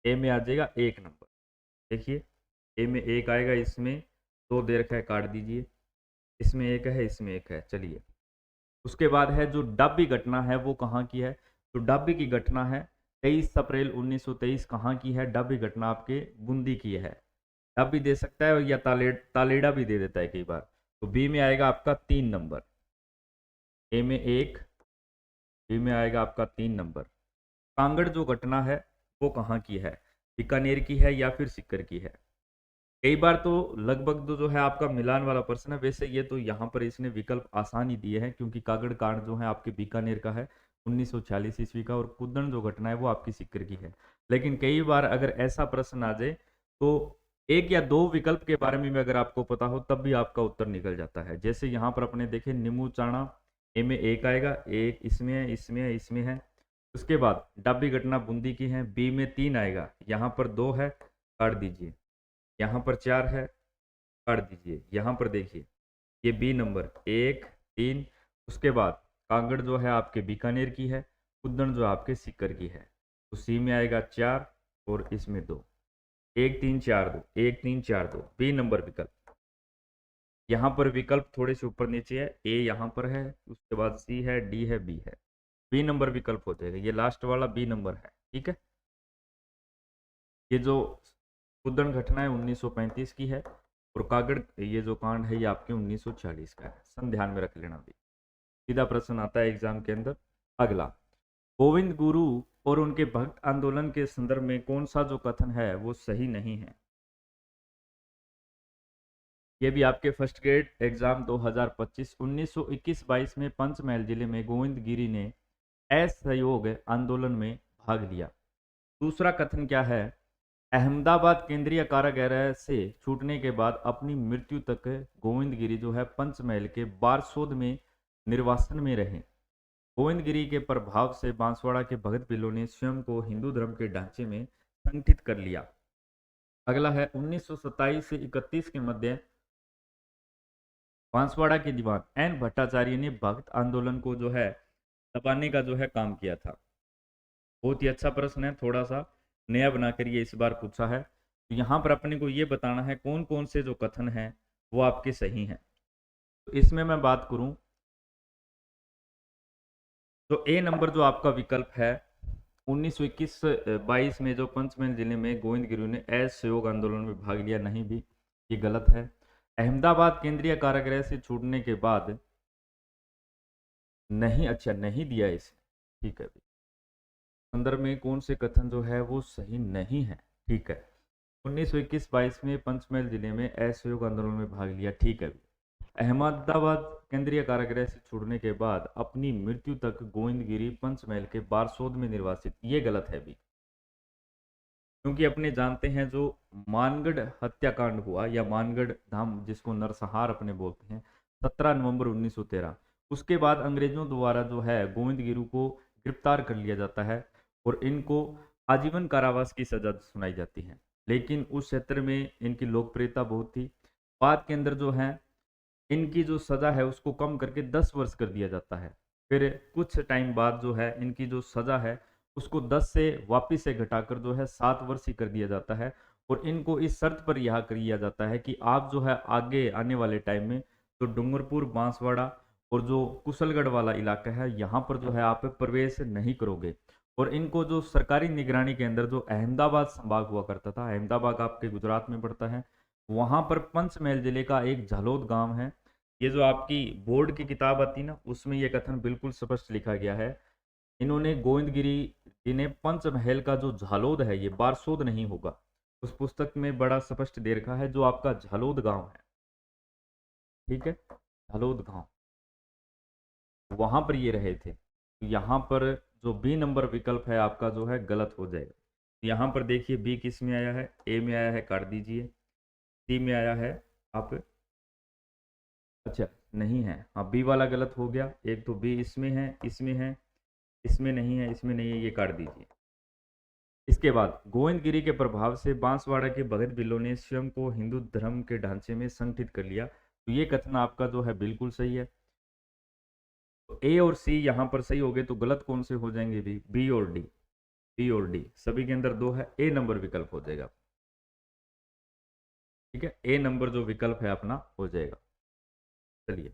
ए में आ जाएगा एक नंबर, देखिए ए में एक आएगा, इसमें दो दे रखा है, काट दीजिए, इसमें एक है, इसमें एक है। चलिए उसके बाद है जो डाबी घटना है वो कहाँ की है, तो डाबी की घटना है 23 अप्रैल 1923। कहाँ की है डाबी घटना, आपके बूंदी की है। डाबी दे सकता है या तालेड़ा भी दे देता है कई बार। तो बी में आएगा आपका 3 नंबर, ए में एक, बी में आएगा आपका 3 नंबर। कांगड़ जो घटना है वो कहाँ की है, बीकानेर की है या फिर सीकर की है। कई बार तो लगभग जो है आपका मिलान वाला प्रश्न है। वैसे ये तो यहाँ पर इसने विकल्प आसान ही दिए हैं, क्योंकि कागड़ कांड जो है आपके बीकानेर का है 1946 ईस्वी का, और कुदन जो घटना है वो आपकी सीकर की है। लेकिन कई बार अगर ऐसा प्रश्न आ जाए तो एक या दो विकल्प के बारे में अगर आपको पता हो तब भी आपका उत्तर निकल जाता है। जैसे यहाँ पर अपने देखे नीमू चाणा, ए में एक आएगा, एक इसमें है, इसमें है, इसमें है। उसके बाद डाबी घटना बूंदी की है, बी में 3 आएगा, यहाँ पर 2 है, काट दीजिए, यहाँ पर 4 है, काट दीजिए, यहाँ पर देखिए ये बी नंबर 1 3। उसके बाद कांगड़ जो है आपके बीकानेर की है, कुदन जो आपके सीकर की है। तो सी में आएगा 4 और इसमें 2, 1 3 4 2, 1 3 4 2, बी नंबर विकल्प। यहाँ पर विकल्प थोड़े से ऊपर नीचे है, ए यहाँ पर है, उसके बाद सी है, डी है, बी है, बी नंबर विकल्प हो जाएगा। ये लास्ट वाला बी नंबर है, ठीक है। ये जो कुदन घटना है 1935 की है, और कागड़ ये जो कांड है ये आपके 1940 का है। सन ध्यान में रख लेना भी, सीधा प्रश्न आता है एग्जाम के अंदर। अगला, गोविंद गुरु और उनके भक्त आंदोलन के संदर्भ में कौन सा जो कथन है वो सही नहीं है। ये भी आपके फर्स्ट ग्रेड एग्जाम 2025 1921-22 में पंचमहल जिले में गोविंद गिरी ने असहयोग आंदोलन में भाग लिया। दूसरा कथन क्या है, अहमदाबाद केंद्रीय कारागार से छूटने के बाद अपनी मृत्यु तक गोविंद गिरी जो है पंचमहल के बारसोद में निर्वासन में रहे। गोविंद गिरी के प्रभाव से बांसवाड़ा के भगत बिल्लो ने स्वयं को हिंदू धर्म के ढांचे में संगठित कर लिया। अगला है 1927 से 31 के मध्य बांसवाड़ा के दीवान एन भट्टाचार्य ने भक्त आंदोलन को जो है दबाने का जो है काम किया था। बहुत ही अच्छा प्रश्न है, थोड़ा सा नया बनाकर ये इस बार पूछा है। तो यहाँ पर अपने को ये बताना है कौन कौन से जो कथन हैं वो आपके सही हैं। तो इसमें मैं बात करूं तो ए नंबर जो आपका विकल्प है 1921-22 में जो पंचमहल जिले में गोविंद गिरी ने असहयोग आंदोलन में भाग लिया, नहीं भी, ये गलत है। अहमदाबाद केंद्रीय कारागृह से छूटने के बाद नहीं, अच्छा नहीं दिया इसे, ठीक है। संदर्भ में कौन से कथन जो है वो सही नहीं है, ठीक है। 1921-22 में पंचमहल जिले में असहयोग आंदोलन में भाग लिया, ठीक है। अहमदाबाद केंद्रीय कारागृह से छूटने के बाद अपनी मृत्यु तक गोविंदगिरी पंचमहल के बारसोद में निर्वासित, ये गलत है भी, क्योंकि अपने जानते हैं जो मानगढ़ हत्याकांड हुआ या मानगढ़ धाम जिसको नरसंहार अपने बोलते हैं 17 नवंबर 1913, उसके बाद अंग्रेजों द्वारा जो है गोविंदगिरी को गिरफ्तार कर लिया जाता है और इनको आजीवन कारावास की सजा सुनाई जाती है। लेकिन उस क्षेत्र में इनकी लोकप्रियता बहुत थी। बाद के अंदर जो है इनकी जो सजा है उसको कम करके 10 वर्ष कर दिया जाता है। फिर कुछ टाइम बाद जो है इनकी जो सजा है उसको 10 से वापिस से घटाकर जो है 7 वर्ष ही कर दिया जाता है और इनको इस शर्त पर रिहा कर दिया जाता है कि आप जो है आगे आने वाले टाइम में तो डूंगरपुर, बांसवाड़ा और जो कुशलगढ़ वाला इलाका है यहाँ पर जो है आप प्रवेश नहीं करोगे। और इनको जो सरकारी निगरानी के अंदर जो अहमदाबाद संभाग हुआ करता था, अहमदाबाद आपके गुजरात में पड़ता है, वहां पर पंचमहल जिले का एक झालोद गांव है। ये जो आपकी बोर्ड की किताब आती है ना उसमें ये कथन बिल्कुल स्पष्ट लिखा गया है। इन्होंने गोविंदगिरी जी ने पंचमहल का जो झालोद है, ये बारसोद नहीं होगा, उस पुस्तक में बड़ा स्पष्ट दे रखा है जो आपका झालोद गांव है, ठीक है, झालोद गांव, वहां पर ये रहे थे। तो यहाँ पर जो बी नंबर विकल्प है आपका जो है गलत हो जाएगा। यहाँ पर देखिए बी किस में आया है, ए में आया है, काट दीजिए, सी में आया है आप, अच्छा नहीं है, हाँ बी वाला गलत हो गया। एक तो बी इसमें है, इसमें है, इसमें नहीं है, इसमें नहीं है, ये काट दीजिए। इसके बाद गोविंदगिरी के प्रभाव से बांसवाड़ा के भगत बिल्लो ने स्वयं को हिंदू धर्म के ढांचे में संगठित कर लिया, तो ये कथन आपका जो है बिल्कुल सही है। तो ए और सी यहाँ पर सही हो गए, तो गलत कौन से हो जाएंगे भी, बी और डी, बी और डी सभी के अंदर दो है, ए नंबर विकल्प हो जाएगा, ठीक है, ए नंबर जो विकल्प है अपना हो जाएगा। चलिए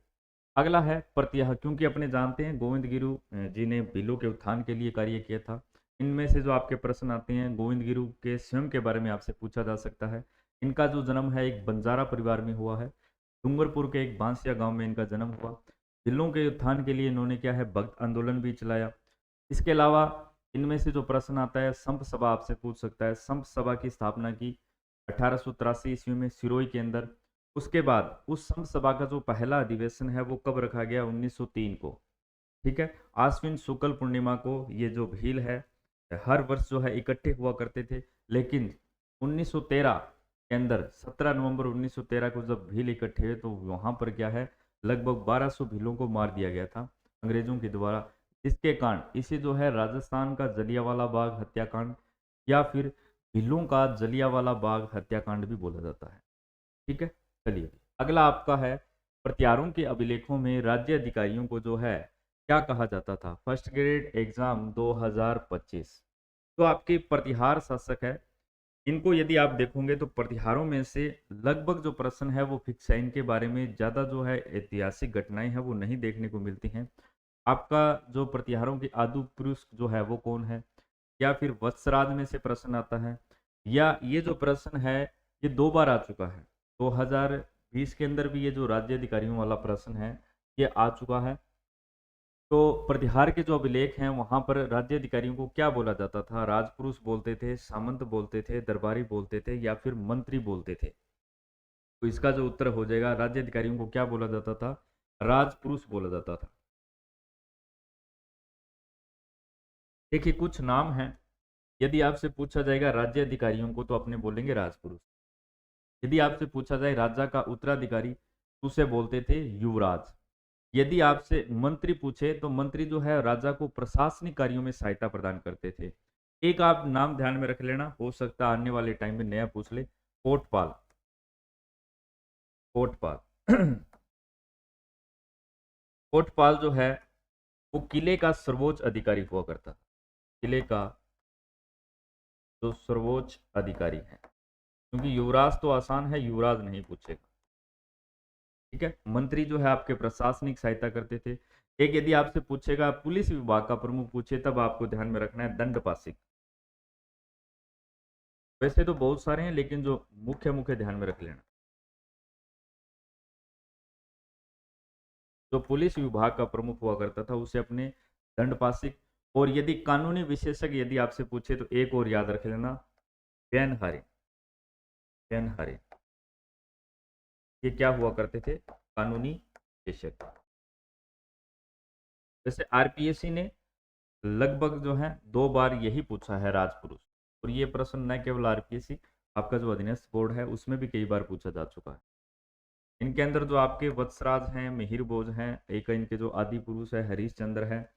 अगला है प्रत्याह, क्योंकि अपने जानते हैं गोविंद गिरु जी ने भीलों के उत्थान के लिए कार्य किया था। इनमें से जो आपके प्रश्न आते हैं गोविंद गिरु के स्वयं के बारे में आपसे पूछा जा सकता है। इनका जो जन्म है एक बंजारा परिवार में हुआ है, डूंगरपुर के एक बांसिया गांव में इनका जन्म हुआ। भीलों के उत्थान के लिए इन्होंने क्या है भक्त आंदोलन भी चलाया। इसके अलावा इनमें से जो प्रश्न आता है संप सभा आपसे पूछ सकता है। संप सभा की स्थापना की 1883 ईस्वी में सिरोही के अंदर। उसके बाद उस संत सभा का जो पहला अधिवेशन है वो कब रखा गया, 1903 को, ठीक है। आश्विन शुक्ल पूर्णिमा को ये जो भील है हर वर्ष जो है इकट्ठे हुआ करते थे, लेकिन 1913 के अंदर 17 नवंबर 1913 को जब भील इकट्ठे हुए तो वहां पर क्या है लगभग 1200 भीलों को मार दिया गया था अंग्रेजों के द्वारा, जिसके कारण इसे जो है राजस्थान का जलियांवाला बाग हत्याकांड या फिर भीलों का जलियांवाला बाग हत्याकांड भी बोला जाता है, ठीक है। चलिए अगला आपका है प्रत्यारों के अभिलेखों में राज्य अधिकारियों को जो है क्या कहा जाता था, फर्स्ट ग्रेड एग्जाम 2025। तो आपके प्रतिहार शासक है, इनको यदि आप देखोगे तो प्रतिहारों में से लगभग जो प्रश्न है वो फिक्स है, इनके बारे में ज्यादा जो है ऐतिहासिक घटनाएं हैं वो नहीं देखने को मिलती हैं। आपका जो प्रतिहारों के आदि पुरुष जो है वो कौन है, या फिर वत्सराज में से प्रश्न आता है, या ये जो प्रश्न है ये 2 बार आ चुका है। 2020 के अंदर भी ये जो राज्य अधिकारियों वाला प्रश्न है ये आ चुका है। तो प्रतिहार के जो अभिलेख हैं वहां पर राज्य अधिकारियों को क्या बोला जाता था, राजपुरुष बोलते थे, सामंत बोलते थे, दरबारी बोलते थे या फिर मंत्री बोलते थे। तो इसका जो उत्तर हो जाएगा राज्य अधिकारियों को क्या बोला जाता था, राजपुरुष बोला जाता था। देखिए कुछ नाम हैं, यदि आपसे पूछा जाएगा राज्य अधिकारियों को तो अपने बोलेंगे राजपुरुष। यदि आपसे पूछा जाए राजा का उत्तराधिकारी तो उसे बोलते थे युवराज। यदि आपसे मंत्री पूछे तो मंत्री जो है राजा को प्रशासनिक कार्यों में सहायता प्रदान करते थे। एक आप नाम ध्यान में रख लेना, हो सकता है आने वाले टाइम में नया पूछ ले, कोटपाल, कोटपाल कोटपाल जो है वो किले का सर्वोच्च अधिकारी हुआ करता था। किले का जो सर्वोच्च अधिकारी है, क्योंकि युवराज तो आसान है, युवराज नहीं पूछेगा। ठीक है, मंत्री जो है आपके प्रशासनिक सहायता करते थे। एक यदि आपसे पूछेगा पुलिस विभाग का प्रमुख पूछे, तब आपको ध्यान में रखना है दंडपासिक। वैसे तो बहुत सारे हैं, लेकिन जो मुख्य मुख्य ध्यान में रख लेना। जो पुलिस विभाग का प्रमुख हुआ करता था उसे अपने दंडपासिक, और यदि कानूनी विशेषज्ञ यदि आपसे पूछे तो एक और याद रख लेना, पेनहारे। पेनहारे ये क्या हुआ करते थे? कानूनी विशेषज्ञ। वैसे आरपीएससी ने लगभग जो है 2 बार यही पूछा है राजपुरुष, और ये प्रश्न न केवल आरपीएससी, आपका जो अधीनस्थ बोर्ड है उसमें भी कई बार पूछा जा चुका है। इनके अंदर जो आपके वत्सराज हैं, मिहिर भोज हैं, एक इनके जो आदि पुरुष है हरीश चंद्र है,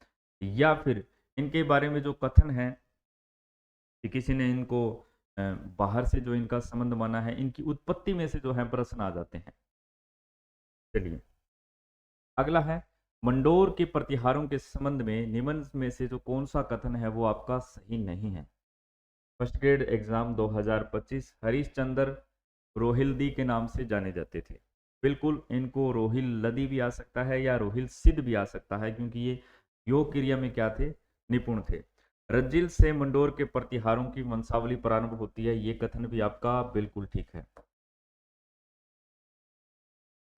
या फिर इनके बारे में जो कथन है कि किसी ने इनको बाहर से जो इनका संबंध माना है, इनकी उत्पत्ति में से जो है प्रश्न आ जाते हैं। चलिए अगला है, मंडोर के प्रतिहारों के संबंध में निम्न में से जो कौन सा कथन है वो आपका सही नहीं है? First grade exam 2025, Harish Chandra रोहिल्दी के नाम से जाने जाते थे। बिल्कुल, इनको रोहिल लदी भी आ सकता है या रोहिल सिद्ध भी आ सकता है, क्योंकि ये योग क्रिया में क्या थे? निपुण थे। रज्जिल से मंडोर के प्रतिहारों की वंशावली प्रारंभ होती है, ये कथन भी आपका बिल्कुल ठीक है।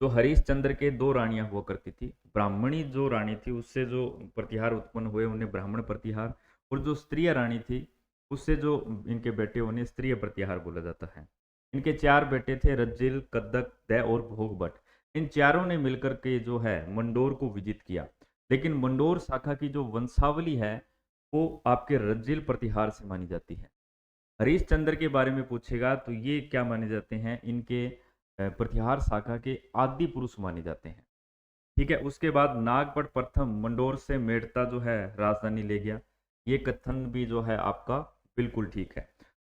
जो हरीश चंद्र के 2 रानियां हुआ करती थी, ब्राह्मणी जो रानी थी उससे जो प्रतिहार उत्पन्न हुए उन्हें ब्राह्मण प्रतिहार, और जो स्त्रीय रानी थी उससे जो इनके बेटे उन्हें स्त्रीय प्रतिहार बोला जाता है। इनके 4 बेटे थे, रज्जिल, कद्दक, दय और भोगभट। इन चारों ने मिलकर के जो है मंडोर को विजित किया, लेकिन मंडोर शाखा की जो वंशावली है वो आपके रज्जिल प्रतिहार से मानी जाती है। हरीश चंद्र के बारे में पूछेगा तो ये क्या माने जाते हैं? इनके प्रतिहार शाखा के आदि पुरुष माने जाते हैं। ठीक है, उसके बाद नागपट प्रथम मंडोर से मेड़ता जो है राजधानी ले गया, ये कथन भी जो है आपका बिल्कुल ठीक है।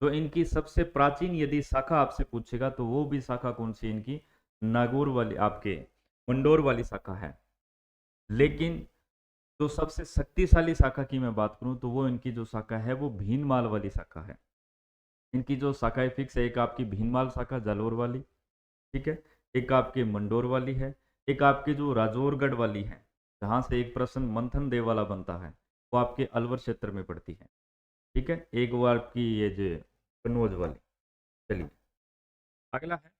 तो इनकी सबसे प्राचीन यदि शाखा आपसे पूछेगा तो वो भी शाखा कौन सी? इनकी नागौर वाली, आपके मंडोर वाली शाखा है। लेकिन जो सबसे शक्तिशाली शाखा की मैं बात करूं तो वो इनकी जो शाखा है वो भीनमाल वाली शाखा है। इनकी जो शाखाएं फिक्स है, एक आपकी भीनमाल शाखा जालोर वाली, ठीक है, एक आपके मंडोर वाली है, एक आपकी जो राजौरगढ़ वाली है जहां से एक प्रश्न मंथन देव वाला बनता है, वो आपके अलवर क्षेत्र में पड़ती है। ठीक है, एक वो आपकी ये जो कन्नौज वाली। चलिए अगला है,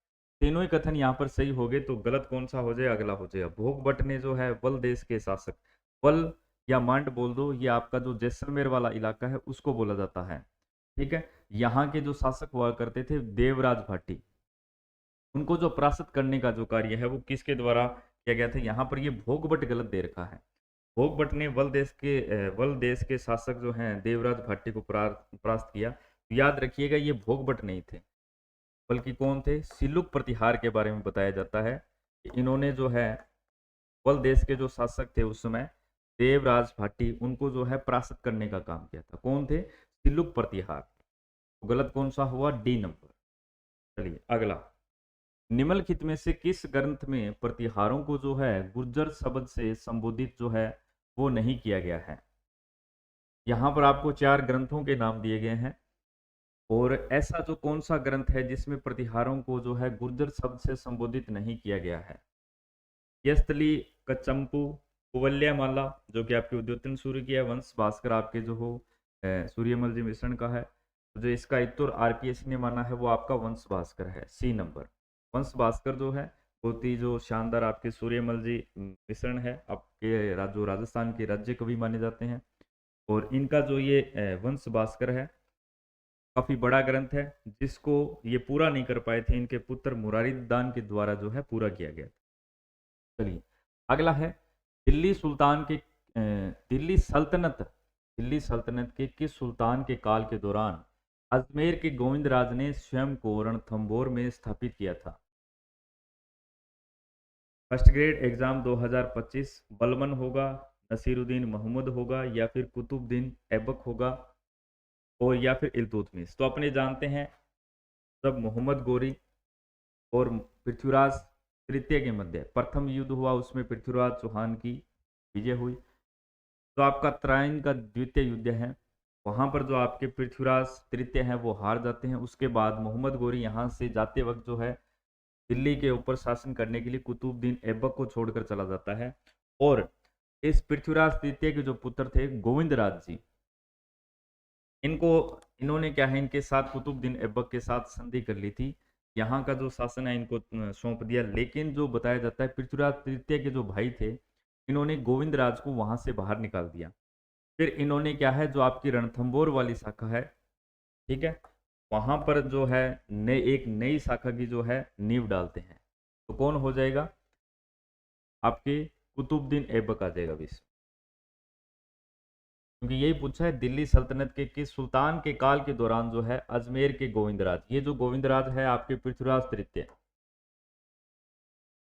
तीनों ही कथन यहाँ पर सही हो गए, तो गलत कौन सा हो जाए? अगला हो जाएगा। भोगभट ने जो है वल देश के शासक, वल या मांड बोल दो, ये आपका जो जैसलमेर वाला इलाका है उसको बोला जाता है। ठीक है, यहाँ के जो शासक हुआ करते थे देवराज भाटी, उनको जो परास्त करने का जो कार्य है वो किसके द्वारा किया गया था? यहाँ पर ये भोगभट गलत दे रखा है। भोगभट ने वल देश के शासक जो हैं देवराज भाटी को परास्त किया। याद रखिएगा ये भोगभट नहीं थे, बल्कि कौन थे? सिलुक प्रतिहार के बारे में बताया जाता है कि इन्होंने जो है वल देश के जो शासक थे उस समय देवराज भाटी, उनको जो है परास्त करने का काम किया था। कौन थे? सिलुक प्रतिहार। तो गलत कौन सा हुआ? D number. चलिए अगला, निम्नलिखित में से किस ग्रंथ में प्रतिहारों को जो है गुर्जर शब्द से संबोधित जो है वो नहीं किया गया है? यहाँ पर आपको 4 ग्रंथों के नाम दिए गए हैं, और ऐसा जो कौन सा ग्रंथ है जिसमें प्रतिहारों को जो है गुर्जर शब्द से संबोधित नहीं किया गया है? यस्तली, कचम्पू, कुवल्यामाला जो कि आपके उद्योतन सूर्य की है, वंश भास्कर आपके जो हो सूर्यमल जी मिश्रण का है। तो जो इसका उत्तर आरपीएससी ने माना है वो आपका वंश भास्कर है, सी नंबर। वंश भास्कर जो है बहुत ही जो शानदार आपके सूर्यमल जी मिश्रण है, आपके जो राजस्थान के राज्य कवि माने जाते हैं। और इनका जो ये वंश भास्कर है काफी बड़ा ग्रंथ है, जिसको ये पूरा नहीं कर पाए थे, इनके पुत्र मुरारी दान के द्वारा जो है पूरा किया गया। चलिए अगला है, दिल्ली सुल्तान के दिल्ली सल्तनत के किस सुल्तान के काल के दौरान अजमेर के गोविंदराज ने स्वयं को रणथंभौर में स्थापित किया था? फर्स्ट ग्रेड एग्जाम 2025, बलबन होगा, नसीरुद्दीन महमूद होगा, या फिर कुतुबुद्दीन ऐबक होगा, और या फिर इल्तुतमिश। तो अपने जानते हैं सब मोहम्मद गोरी और पृथ्वीराज तृतीय के मध्य प्रथम युद्ध हुआ, उसमें पृथ्वीराज चौहान की विजय हुई। तो आपका त्राइन का द्वितीय युद्ध है, वहां पर जो आपके पृथ्वीराज तृतीय हैं वो हार जाते हैं। उसके बाद मोहम्मद गोरी यहाँ से जाते वक्त जो है दिल्ली के ऊपर शासन करने के लिए कुतुबुद्दीन ऐबक को छोड़कर चला जाता है। और इस पृथ्वीराज तृतीय के जो पुत्र थे गोविंदराज जी, इनको इन्होंने क्या है इनके साथ कुतुबुद्दीन ऐबक के साथ संधि कर ली थी। यहाँ का जो शासन है इनको सौंप दिया। लेकिन जो बताया जाता है पृथ्वीराज तृतीय के जो भाई थे, इन्होंने गोविंदराज को वहां से बाहर निकाल दिया। फिर इन्होंने क्या है जो आपकी रणथंबोर वाली शाखा है, ठीक है, वहां पर जो है एक नई शाखा की जो है नींव डालते हैं। तो कौन हो जाएगा, आपके कुतुबुद्दीन ऐबक आ जाएगा विश्व। क्योंकि यही पूछा है दिल्ली सल्तनत के किस सुल्तान के काल के दौरान जो है अजमेर के गोविंदराज, ये जो गोविंदराज है आपके पृथ्वीराज तृतीय,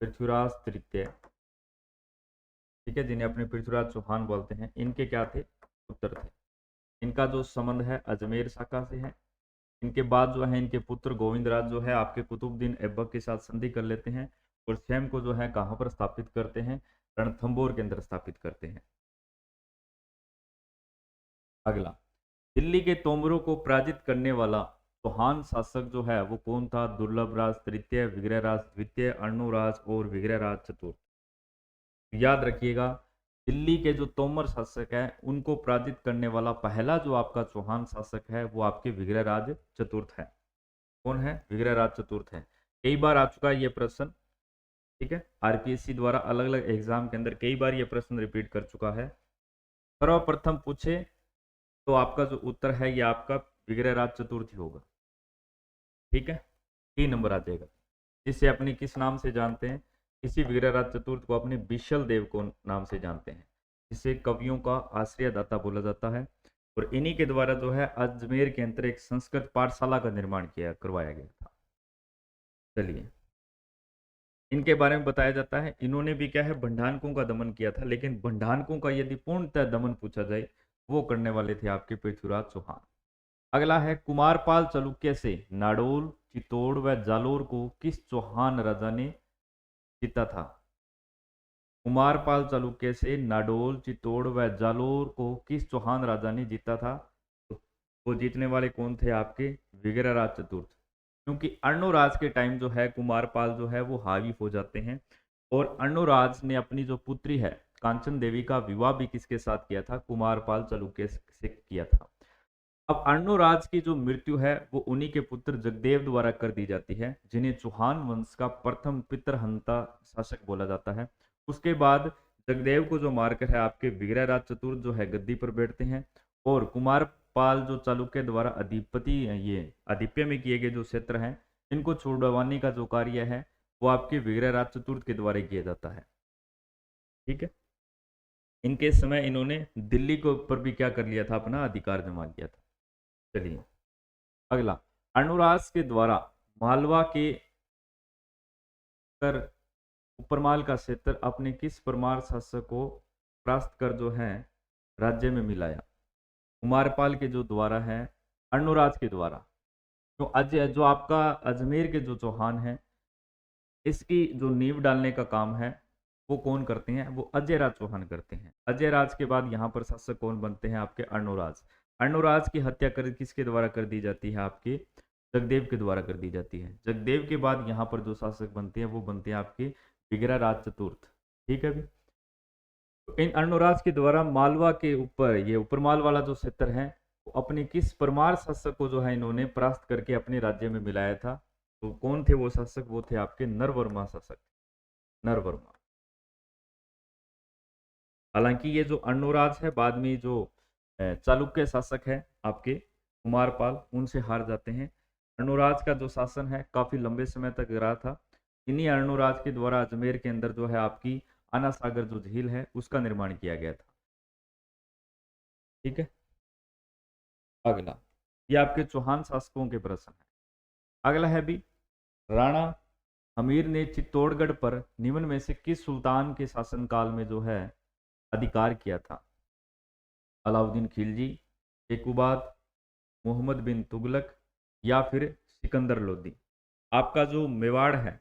पृथ्वीराज तृतीय, ठीक है, जिन्हें अपने पृथ्वीराज चौहान बोलते हैं, इनके क्या थे, पुत्र थे। इनका जो संबंध है अजमेर शाखा से है। इनके बाद जो है इनके पुत्र गोविंदराज जो है आपके कुतुबुद्दीन ऐबक के साथ संधि कर लेते हैं और स्वयं को जो है कहां पर स्थापित करते हैं, रणथंबोर के अंदर स्थापित करते हैं। अगला, दिल्ली के तोमरों को पराजित करने वाला चौहान शासक जो है वो कौन था, दुर्लभ राज तृतीय, विग्रहराज द्वितीय, अर्णोराज और विग्रहराज चतुर्थ। याद रखिएगा, दिल्ली के जो तोमर शासक है उनको पराजित करने वाला पहला जो आपका चौहान शासक है वो आपके विग्रहराज चतुर्थ है। कौन है, विग्रहराज चतुर्थ है। कई बार आ चुका है ये प्रश्न, ठीक है, आरपीएससी द्वारा अलग अलग एग्जाम के अंदर कई बार ये प्रश्न रिपीट कर चुका है। सर्वप्रथम पूछे तो आपका जो उत्तर है ये आपका विग्रहराज चतुर्थी होगा, ठीक है, 3 नंबर आ जाएगा। जिसे अपनी किस नाम से जानते हैं, इसी विग्रहराज चतुर्थ को अपने बिशल देव को नाम से जानते हैं, जिसे कवियों का आश्रयदाता बोला जाता है। और इन्हीं के द्वारा जो है अजमेर के अंदर एक संस्कृत पाठशाला का निर्माण करवाया गया था। चलिए, इनके बारे में बताया जाता है, इन्होंने भी क्या है भंडानकों का दमन किया था। लेकिन भंडानकों का यदि पूर्णतः दमन पूछा जाए, वो करने वाले थे आपके पृथ्वीराज चौहान। अगला है, कुमारपाल चालुक्य से नाडोल, चित्तौड़ व जालोर को किस चौहान राजा ने जीता था। कुमारपाल चालुक्य से नाडोल, चित्तौड़ व जालोर को किस चौहान राजा ने जीता था। तो वो जीतने वाले कौन थे, आपके विग्रहराज चतुर्थ। क्योंकि अर्णोराज के टाइम जो है कुमारपाल जो है वो हावी हो जाते हैं। और अर्णोराज ने अपनी जो पुत्री है कांचन देवी का विवाह भी किसके साथ किया था, कुमारपाल चालुक्य से किया था। अब अर्णोराज की जो मृत्यु है वो उन्हीं के पुत्र जगदेव द्वारा कर दी जाती है, जिन्हें चौहान वंश का प्रथम पितरहंता शासक बोला जाता है। उसके बाद जगदेव को जो मारकर है आपके विग्रहराज चतुर्थ जो है गद्दी पर बैठते हैं। और कुमारपाल जो चालुक्य द्वारा अधिपति ये आधिपत्य में किए गए जो क्षेत्र हैं, इनको छुड़वाने का जो कार्य है वो आपके विग्रहराज चतुर्थ के द्वारा किया जाता है, ठीक है। इनके समय इन्होंने दिल्ली के ऊपर भी क्या कर लिया था, अपना अधिकार जमा लिया था। चलिए, अगला, अर्णोराज के द्वारा मालवा के कर उपरमाल का क्षेत्र अपने किस परमार शासक को परास्त कर जो है राज्य में मिलाया। कुमारपाल के जो द्वारा है, अर्णोराज के द्वारा। तो अजय जो आपका अजमेर के जो चौहान है, इसकी जो नींव डालने का काम है वो कौन करते हैं, वो अजयराज चौहान करते हैं। अजयराज के बाद यहाँ पर शासक कौन बनते हैं, आपके अर्णोराज। अर्णोराज की हत्या कर किसके द्वारा कर दी जाती है, आपके जगदेव के द्वारा कर दी जाती है। जगदेव के बाद यहाँ पर जो शासक बनते हैं वो बनते हैं आपके विग्रहराज चतुर्थ, ठीक है भी। तो इन अर्णोराज के द्वारा मालवा के ऊपर ये उपरमाल वाला जो क्षेत्र है वो अपने किस परमार शासक को जो है इन्होंने परास्त करके अपने राज्य में मिलाया था। तो कौन थे वो शासक, वो थे आपके नरवर्मा शासक, नरवर्मा। हालांकि ये जो अर्णोराज है बाद में जो चालुक्य शासक है आपके कुमारपाल, उनसे हार जाते हैं। अर्णोराज का जो शासन है काफी लंबे समय तक रहा था। इन्हीं अर्णोराज के द्वारा अजमेर के अंदर जो है आपकी आना सागर जो झील है उसका निर्माण किया गया था, ठीक है। अगला, ये आपके चौहान शासकों के प्रश्न है। अगला है भी, राणा हमीर ने चित्तौड़गढ़ पर निम्न में से किस सुल्तान के शासनकाल में जो है अधिकार किया था। अलाउद्दीन खिलजी, टेकुबाद, मोहम्मद बिन तुगलक या फिर सिकंदर लोदी। आपका जो मेवाड़ है,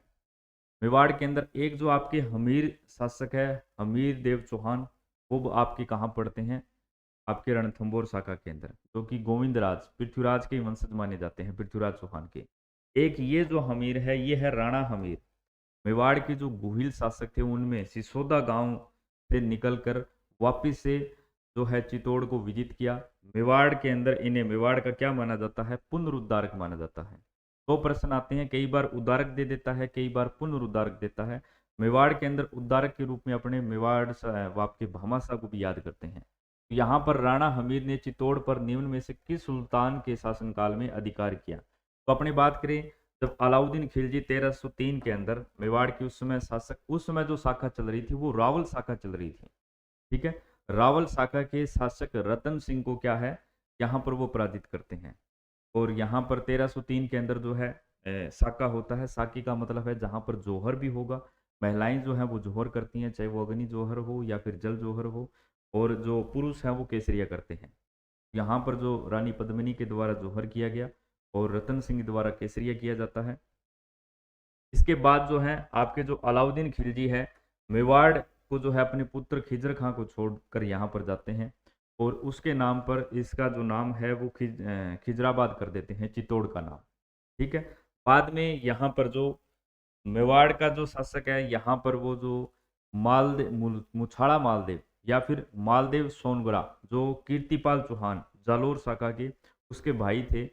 मेवाड़ के अंदर एक जो आपके हमीर शासक है हमीर देव चौहान, वो आपके कहाँ पड़ते हैं, आपके रणथंभौर शाखा के अंदर, जो कि गोविंदराज पृथ्वीराज के वंशज माने जाते हैं, पृथ्वीराज चौहान के। एक ये जो हमीर है ये है राणा हमीर। मेवाड़ के जो गुहिल शासक थे उनमें सिसोदा गांव से निकलकर वापिस से जो है चित्तौड़ को विजित किया। मेवाड़ के अंदर इन्हें मेवाड़ का क्या माना जाता है, पुनरुद्धारक माना जाता है। दो प्रश्न आते हैं, कई बार उद्धारक दे देता है, कई बार पुनरुद्धारक देता है। मेवाड़ के अंदर उद्धारक के रूप में अपने मेवाड़ आपके भामाशाह को भी याद करते हैं। यहाँ पर राणा हमीर ने चित्तौड़ पर निम्न में से किस सुल्तान के शासनकाल में अधिकार किया। तो अपनी बात करें, जब अलाउद्दीन खिलजी 1303 के अंदर मेवाड़ की उस समय शासक, उस समय जो शाखा चल रही थी वो रावल शाखा चल रही थी। ठीक है, रावल शाखा के शासक रतन सिंह को क्या है, यहाँ पर वो पराजित करते हैं। और यहाँ पर 1303 के अंदर जो है साका होता है। साकी का मतलब है जहाँ पर जोहर भी होगा। महिलाएं जो हैं वो जोहर करती हैं, चाहे वो अग्नि जोहर हो या फिर जल जोहर हो, और जो पुरुष हैं वो केसरिया करते हैं। यहाँ पर जो रानी पद्मिनी के द्वारा जोहर किया गया और रतन सिंह द्वारा केसरिया किया जाता है। इसके बाद जो है आपके जो अलाउद्दीन खिलजी है, मेवाड़ को जो है अपने पुत्र खिजर खां को छोड़कर यहाँ पर जाते हैं, और उसके नाम पर इसका जो नाम है वो खिजराबाद कर देते हैं, चित्तौड़ का नाम। ठीक है, बाद में यहाँ पर जो मेवाड़ का जो शासक है, यहाँ पर वो जो मालदेव मुछाड़ा मालदेव या फिर मालदेव सोनगरा, जो कीर्तिपाल चौहान जालोर शाखा के उसके भाई थे,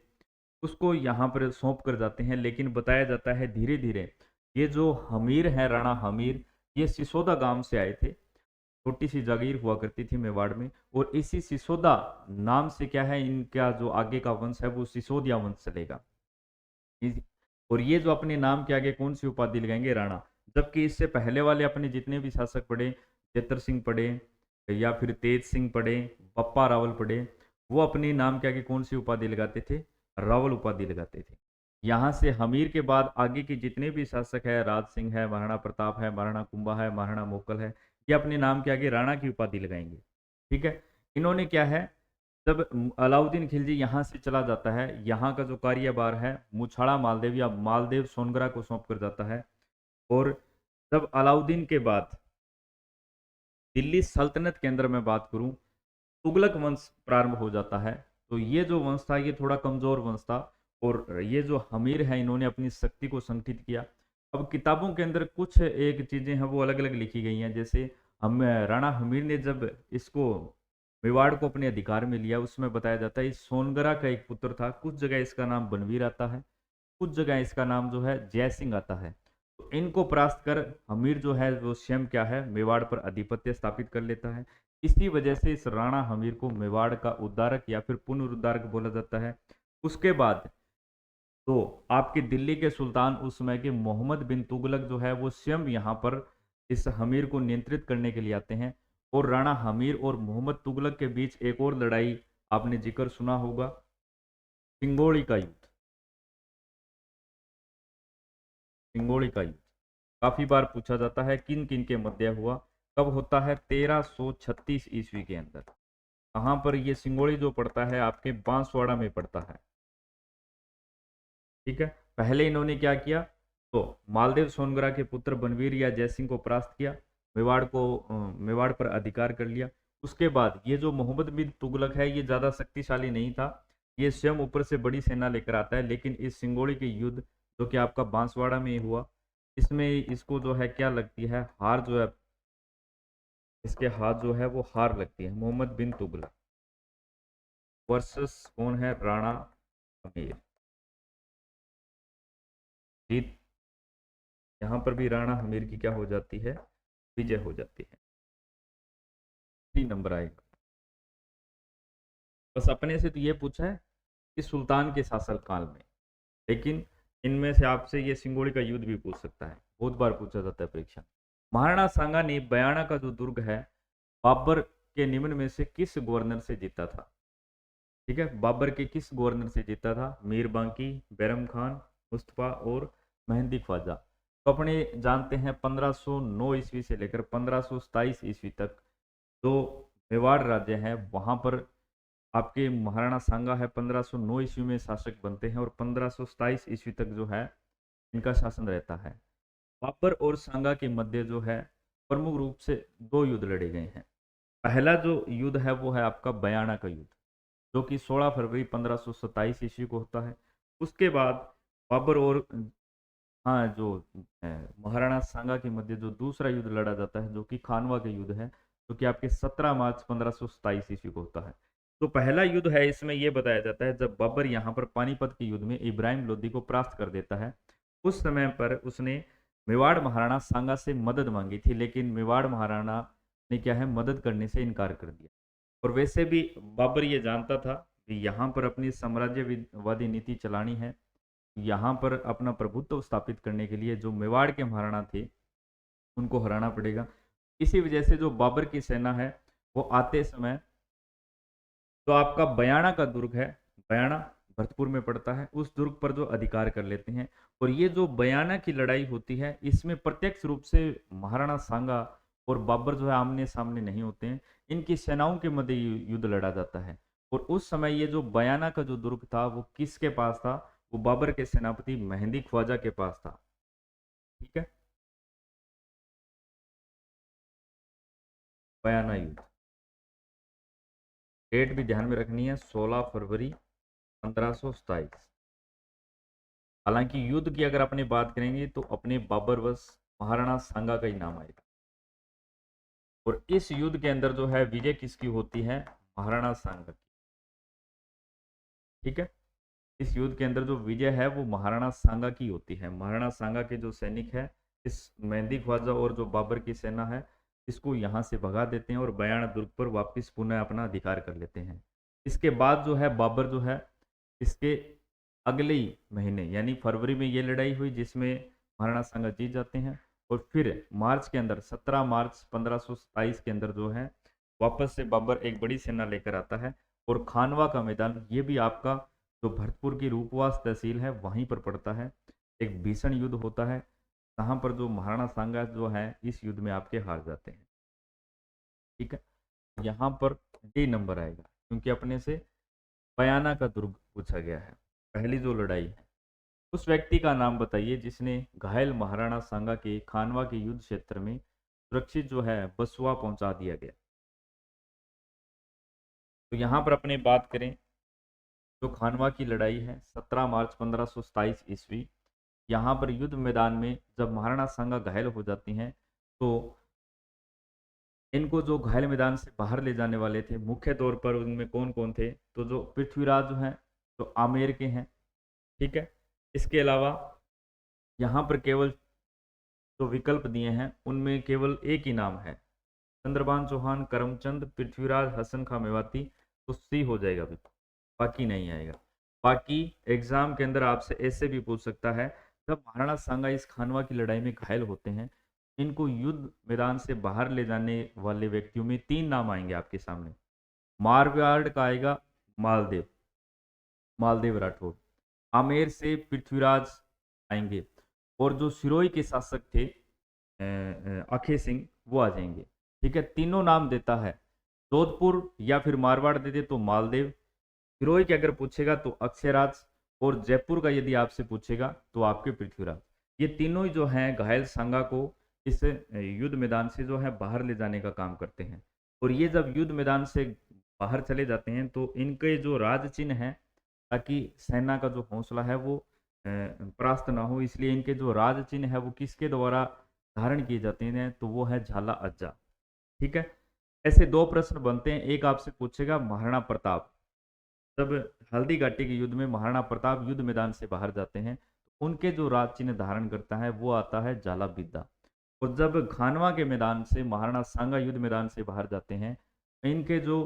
उसको यहाँ पर सौंप कर जाते हैं। लेकिन बताया जाता है धीरे धीरे ये जो हमीर है, राणा हमीर, ये सिसोदा गांव से आए थे। छोटी सी जागीर हुआ करती थी मेवाड़ में, और इसी सिसोदा नाम से क्या है, इनका जो आगे का वंश है वो सिसोदिया वंश चलेगा। और ये जो अपने नाम के आगे कौन सी उपाधि लगाएंगे, राणा। जबकि इससे पहले वाले अपने जितने भी शासक पढ़े, चेतर सिंह पढ़े या फिर तेज सिंह पढ़े, बप्पा रावल पढ़े, वो अपने नाम के आगे कौन सी उपाधि लगाते थे, रावल उपाधि लगाते थे। यहाँ से हमीर के बाद आगे के जितने भी शासक है, राज सिंह है, महाराणा प्रताप है, महाराणा कुंभा है, महाराणा मोकल है, ये अपने नाम के आगे राणा की उपाधि लगाएंगे। ठीक है, इन्होंने क्या है, जब अलाउद्दीन खिलजी यहाँ से चला जाता है, यहाँ का जो कार्यभार है मुछाड़ा मालदेव या मालदेव सोनगरा को सौंप कर जाता है। और जब अलाउद्दीन के बाद दिल्ली सल्तनत के अंदर मैं बात करूं, तुगलक वंश प्रारंभ हो जाता है। तो ये जो वंश था ये थोड़ा कमजोर वंश था, और ये जो हमीर है इन्होंने अपनी शक्ति को संगठित किया। अब किताबों के अंदर कुछ एक चीजें हैं वो अलग अलग लिखी गई हैं। जैसे हम राणा हमीर ने जब इसको मेवाड़ को अपने अधिकार में लिया, उसमें बताया जाता है इस सोनगरा का एक पुत्र था, कुछ जगह इसका नाम बनवीर आता है, कुछ जगह इसका नाम जो है जय सिंह आता है। तो इनको परास्त कर हमीर जो है वो स्वयं क्या है, मेवाड़ पर आधिपत्य स्थापित कर लेता है। इसी वजह से इस राणा हमीर को मेवाड़ का उद्धारक या फिर पुनरुद्धारक बोला जाता है। उसके बाद तो आपके दिल्ली के सुल्तान उस समय के मोहम्मद बिन तुगलक जो है वो स्वयं यहाँ पर इस हमीर को नियंत्रित करने के लिए आते हैं। और राणा हमीर और मोहम्मद तुगलक के बीच एक और लड़ाई आपने जिक्र सुना होगा, सिंगोड़ी का युद्ध। सिंगोड़ी का युद्ध काफी बार पूछा जाता है, किन किन के मध्य हुआ, कब होता है, 1336 ईस्वी के अंदर। कहां पर ये सिंगोड़ी जो पड़ता है, आपके बांसवाड़ा में पड़ता है। ठीक है, पहले इन्होंने क्या किया, तो मालदेव सोनगरा के पुत्र बनवीर या जयसिंह को परास्त किया, मेवाड़ पर अधिकार कर लिया। उसके बाद ये जो मोहम्मद बिन तुगलक है ये ज्यादा शक्तिशाली नहीं था, ये स्वयं ऊपर से बड़ी सेना लेकर आता है। लेकिन इस सिंगोड़ी के युद्ध जो कि आपका बांसवाड़ा में हुआ, इसमें इसको जो है क्या लगती है, हार जो है, इसके हाथ जो है वो हार लगती है। मोहम्मद बिन तुगलक वर्सेस कौन है, राणा हमीर। जीत यहाँ पर भी राणा हमीर की क्या हो जाती है, विजय हो जाती है। 3 नंबर आएगा। बस अपने से तो ये पूछा है कि सुल्तान के शासन काल में, लेकिन इनमें से आपसे ये सिंगोड़ी का युद्ध भी पूछ सकता है, बहुत बार पूछा जाता है परीक्षा। महाराणा सांगा ने बयाना का जो दुर्ग है बाबर के निम्न में से किस गवर्नर से जीता था। ठीक है, बाबर के किस गवर्नर से जीता था, मीर बांकी, बैरम खान, मुस्तफा और मेहंदी ख्वाजा। तो अपने जानते हैं 1509 ईस्वी से लेकर 1527 ईस्वी तक जो मेवाड़ राज्य है वहां पर आपके महाराणा सांगा है, 1509 ईस्वी में शासक बनते हैं और 1527 ईस्वी तक जो है इनका शासन रहता है। बाबर और सांगा के मध्य जो है प्रमुख रूप से 2 युद्ध लड़े गए हैं। पहला जो युद्ध है वो है आपका बयाना का युद्ध, जो कि 16 फरवरी 1527 ईस्वी को होता है। उसके बाद बाबर और हाँ जो महाराणा सांगा के मध्य जो दूसरा युद्ध लड़ा जाता है, जो कि खानवा का युद्ध है, जो कि आपके 17 मार्च 1527 ईस्वी को होता है। तो पहला युद्ध है, इसमें यह बताया जाता है जब बाबर यहाँ पर पानीपत के युद्ध में इब्राहिम लोदी को परास्त कर देता है। उस समय पर उसने मेवाड़ महाराणा सांगा से मदद मांगी थी, लेकिन मेवाड़ महाराणा ने क्या है, मदद करने से इनकार कर दिया। और वैसे भी बाबर ये जानता था कि यहाँ पर अपनी साम्राज्यवादी नीति चलानी है, यहाँ पर अपना प्रभुत्व स्थापित करने के लिए जो मेवाड़ के महाराणा थे उनको हराना पड़ेगा। इसी वजह से जो बाबर की सेना है वो आते समय तो आपका बयाना का दुर्ग है, बयाना भरतपुर में पड़ता है, उस दुर्ग पर जो अधिकार कर लेते हैं। और ये जो बयाना की लड़ाई होती है इसमें प्रत्यक्ष रूप से महाराणा सांगा और बाबर जो है आमने सामने नहीं होते हैं, इनकी सेनाओं के मध्य युद्ध लड़ा जाता है। और उस समय ये जो बयाना का जो दुर्ग था वो किसके पास था, वो बाबर के सेनापति मेहंदी ख्वाजा के पास था। ठीक है, बयाना युद्ध, डेट भी ध्यान में रखनी है, 16 फरवरी 1527। हालांकि युद्ध की अगर अपनी बात करेंगे तो अपने बाबर वश महाराणा सांगा का ही नाम आएगा। और इस युद्ध के अंदर जो है विजय किसकी होती है, महाराणा सांगा की। ठीक है, इस युद्ध के अंदर जो विजय है वो महाराणा सांगा की होती है। महाराणा सांगा के जो सैनिक है इस मेहंदी ख्वाजा और जो बाबर की सेना है इसको यहाँ से भगा देते हैं और बयाना दुर्ग पर वापस पुनः अपना अधिकार कर लेते हैं। इसके बाद जो है बाबर जो है इसके अगले ही महीने यानी फरवरी में ये लड़ाई हुई जिसमें महाराणा सांगा जीत जाते हैं। और फिर मार्च के अंदर 17 मार्च 1527 के अंदर जो है वापस से बाबर एक बड़ी सेना लेकर आता है। और खानवा का मैदान ये भी आपका जो भरतपुर की रूपवास तहसील है वहीं पर पड़ता है। एक भीषण युद्ध होता है जहाँ पर जो महाराणा सांगा जो है इस युद्ध में आपके हार जाते हैं। ठीक है, यहाँ पर डी नंबर आएगा क्योंकि अपने से बयाना का दुर्ग पूछा गया है। पहली जो लड़ाई है, उस व्यक्ति का नाम बताइए जिसने घायल महाराणा सांगा के खानवा के युद्ध क्षेत्र में सुरक्षित जो है बसुआ पहुंचा दिया गया। तो यहाँ पर अपने बात करें जो खानवा की लड़ाई है 17 मार्च 1527 ईस्वी, यहाँ पर युद्ध मैदान में जब महाराणा सांगा घायल हो जाती हैं तो इनको जो घायल मैदान से बाहर ले जाने वाले थे मुख्य तौर पर उनमें कौन कौन थे, तो जो पृथ्वीराज जो हैं तो आमेर के हैं। ठीक है, इसके अलावा यहाँ पर केवल जो विकल्प दिए हैं उनमें केवल एक ही नाम है, चंद्रभान चौहान, करमचंद, पृथ्वीराज, हसन खां मेवाती। तो सी हो जाएगा, भी बाकी नहीं आएगा। बाकी एग्जाम के अंदर आपसे ऐसे भी पूछ सकता है जब महाराणा सांगा इस खानवा की लड़ाई में घायल होते हैं इनको युद्ध मैदान से बाहर ले जाने वाले व्यक्तियों में 3 नाम आएंगे आपके सामने। मारवाड़ का आएगा मालदेव, मालदेव राठौर। आमेर से पृथ्वीराज आएंगे और जो सिरोही के शासक थे अखे सिंह वो आ जाएंगे। ठीक है, तीनों नाम देता है, जोधपुर या फिर मारवाड़ दे दे तो मालदेव, सिरोही के अगर पूछेगा तो अक्षयराज, और जयपुर का यदि आपसे पूछेगा तो आपके पृथ्वीराज। ये तीनों ही जो हैं घायल सांगा को इस युद्ध मैदान से जो है बाहर ले जाने का काम करते हैं। और ये जब युद्ध मैदान से बाहर चले जाते हैं तो इनके जो राज चिन्ह है, ताकि सेना का जो हौसला है वो परास्त ना हो, इसलिए इनके जो राज चिन्ह है वो किसके द्वारा धारण किए जाते हैं, तो वो है झाला अज्जा। ठीक है, ऐसे 2 प्रश्न बनते हैं। एक आपसे पूछेगा महाराणा प्रताप, जब हल्दी घाटी के युद्ध में महाराणा प्रताप युद्ध मैदान से बाहर जाते हैं तो उनके जो राज चिन्ह धारण करता है वो आता है झाला विद्या। और जब खानवा के मैदान से महाराणा सांगा युद्ध मैदान से बाहर जाते हैं इनके जो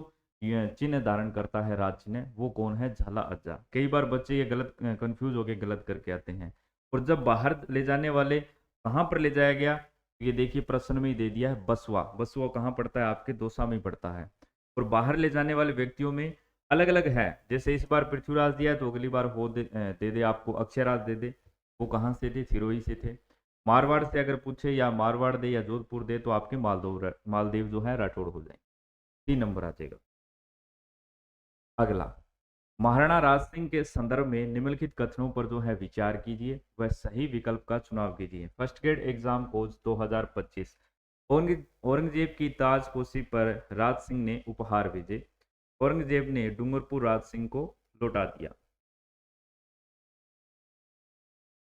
ये चिन्ह धारण करता है राज चिन्ह वो कौन है, झाला अज्जा। कई बार बच्चे ये गलत कंफ्यूज होकर गलत करके आते हैं। और जब बाहर ले जाने वाले कहाँ पर ले जाया गया, ये देखिए प्रश्न में ही दे दिया है, बसवा। बसवा कहाँ पड़ता है, आपके दौसा में पड़ता है। और बाहर ले जाने वाले व्यक्तियों में अलग अलग है, जैसे इस बार पृथ्वीराज दिया तो अगली बार हो दे दे आपको अक्षयराज दे दे। वो कहाँ से थे, सिरोही से थे। मारवाड़ से अगर पूछे या मारवाड़ दे या जोधपुर दे तो आपके मालदेव जो है राठौड़ हो जाए। 3 नंबर आ जाएगा। अगला, महाराणा राज सिंह के संदर्भ में निम्नलिखित कथनों पर जो है विचार कीजिए, वह सही विकल्प का चुनाव कीजिए। First grade exam course 2025 Aurangzeb की ताजपोशी पर राज सिंह ने उपहार भेजे। औरंगजेब ने डूंगरपुर राज सिंह को लौटा दिया।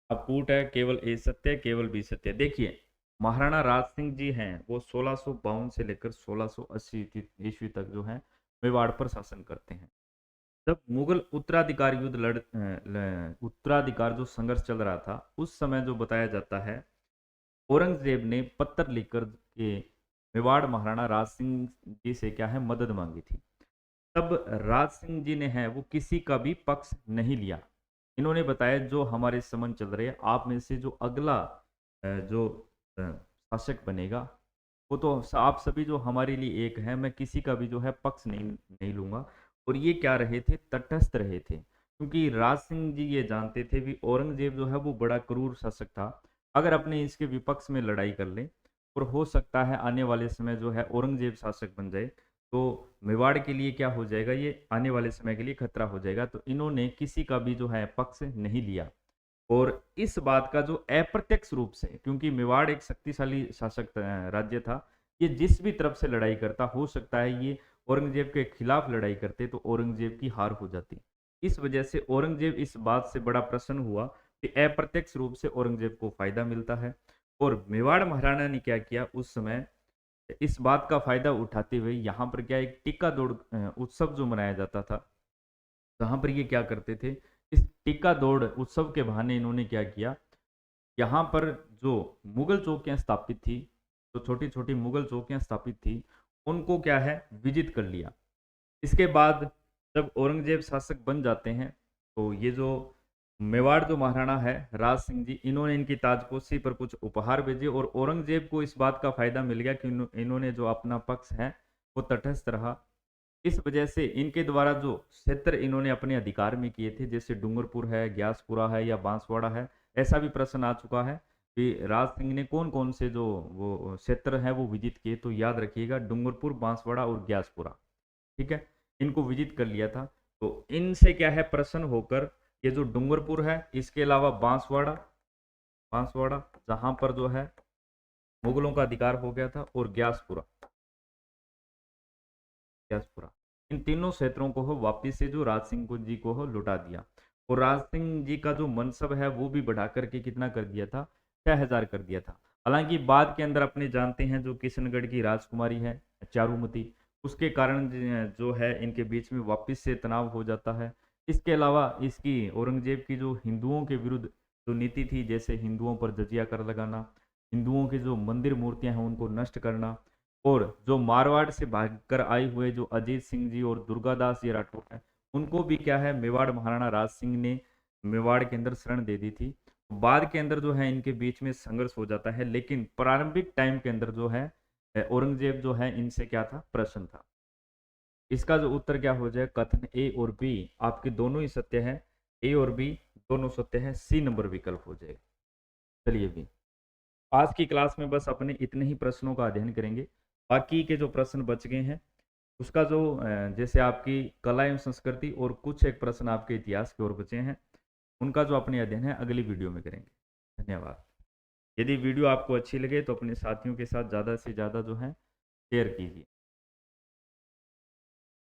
अब कूट है, केवल ए सत्य, केवल बी सत्य। देखिए, महाराणा राज सिंह जी हैं, वो 1652 से लेकर 1680 ईस्वी तक जो है मेवाड़ पर शासन करते हैं। जब मुगल उत्तराधिकार युद्ध उत्तराधिकार जो संघर्ष चल रहा था, उस समय जो बताया जाता है, औरंगजेब ने पत्र लिखकर के मेवाड़ महाराणा राज सिंह जी से क्या है मदद मांगी थी। तब राज सिंह जी ने है वो किसी का भी पक्ष नहीं लिया। इन्होंने बताया जो हमारे संबंध चल रहे हैं, आप में से जो अगला जो शासक बनेगा वो तो आप सभी जो हमारे लिए एक है, मैं किसी का भी जो है पक्ष नहीं नहीं लूंगा। और ये क्या रहे थे, तटस्थ रहे थे, क्योंकि राज सिंह जी ये जानते थे भी औरंगजेब जो है वो बड़ा क्रूर शासक था। अगर अपने इसके विपक्ष में लड़ाई कर ले और हो सकता है आने वाले समय जो है औरंगजेब शासक बन जाए, तो मेवाड़ के लिए क्या हो जाएगा, ये आने वाले समय के लिए खतरा हो जाएगा। तो इन्होंने किसी का भी जो है पक्ष नहीं लिया। और इस बात का जो अप्रत्यक्ष रूप से, क्योंकि मेवाड़ एक शक्तिशाली शासक राज्य था, ये जिस भी तरफ से लड़ाई करता, हो सकता है ये औरंगजेब के खिलाफ लड़ाई करते तो औरंगजेब की हार हो जाती। इस वजह से औरंगजेब इस बात से बड़ा प्रसन्न हुआ कि अप्रत्यक्ष रूप से औरंगजेब को फायदा मिलता है। और मेवाड़ महाराणा ने क्या किया उस समय, इस बात का फायदा उठाते हुए यहाँ पर क्या एक टिक्का दौड़ उत्सव जो मनाया जाता था, जहां पर ये क्या करते थे, इस टिक्का दौड़ उत्सव के बहाने इन्होंने क्या किया, यहाँ पर जो मुगल चौकियां स्थापित थी, जो छोटी छोटी मुगल चौकियां स्थापित थी, उनको क्या है विजित कर लिया। इसके बाद जब औरंगजेब शासक बन जाते हैं, तो ये जो मेवाड़ जो महाराणा है राज सिंह जी, इन्होंने इनकी ताजपोशी पर कुछ उपहार भेजे। और औरंगजेब को इस बात का फायदा मिल गया कि इन्होंने जो अपना पक्ष है वो तटस्थ रहा। इस वजह से इनके द्वारा जो क्षेत्र इन्होंने अपने अधिकार में किए थे, जैसे डूंगरपुर है, ग्यासपुरा है या बांसवाड़ा है, ऐसा भी प्रश्न आ चुका है कि राज सिंह ने कौन कौन से जो वो क्षेत्र है वो विजित किए, तो याद रखिएगा डूंगरपुर, बांसवाड़ा और ग्यासपुरा। ठीक है, इनको विजित कर लिया था। तो इनसे क्या है प्रसन्न होकर ये जो डूंगरपुर है, इसके अलावा बांसवाड़ा, बांसवाड़ा जहां पर जो है मुगलों का अधिकार हो गया था, और ग्यासपुरा, ग्यासपुरा, इन तीनों क्षेत्रों को हो वापिस से जो राज सिंह को जी को हो लुटा दिया। और राज सिंह जी का जो मनसब है वो भी बढ़ा करके कितना कर दिया था, 6000 कर दिया था। हालांकि बाद के अंदर अपने जानते हैं जो किशनगढ़ की राजकुमारी है चारुमती, उसके कारण जो है इनके बीच में वापिस से तनाव हो जाता है। इसके अलावा इसकी औरंगजेब की जो हिंदुओं के विरुद्ध जो नीति थी, जैसे हिंदुओं पर जजिया कर लगाना, हिंदुओं के जो मंदिर मूर्तियां हैं उनको नष्ट करना, और जो मारवाड़ से भागकर आए हुए जो अजीत सिंह जी और दुर्गादास जी राठौर हैं, उनको भी क्या है मेवाड़ महाराणा राज सिंह ने मेवाड़ के अंदर शरण दे दी थी। बाद के अंदर जो है इनके बीच में संघर्ष हो जाता है, लेकिन प्रारंभिक टाइम के अंदर जो है औरंगजेब जो है इनसे क्या था, प्रसन्न था। इसका जो उत्तर क्या हो जाए, कथन ए और बी आपके दोनों ही सत्य है, ए और बी दोनों सत्य है, सी नंबर विकल्प हो जाएगा। चलिए भी, आज की क्लास में बस अपने इतने ही प्रश्नों का अध्ययन करेंगे। बाकी के जो प्रश्न बच गए हैं उसका जो जैसे आपकी कला एवं संस्कृति और कुछ एक प्रश्न आपके इतिहास की ओर बचे हैं, उनका जो अपने अध्ययन है अगली वीडियो में करेंगे। धन्यवाद। यदि वीडियो आपको अच्छी लगे तो अपने साथियों के साथ ज़्यादा से ज़्यादा जो है शेयर कीजिए।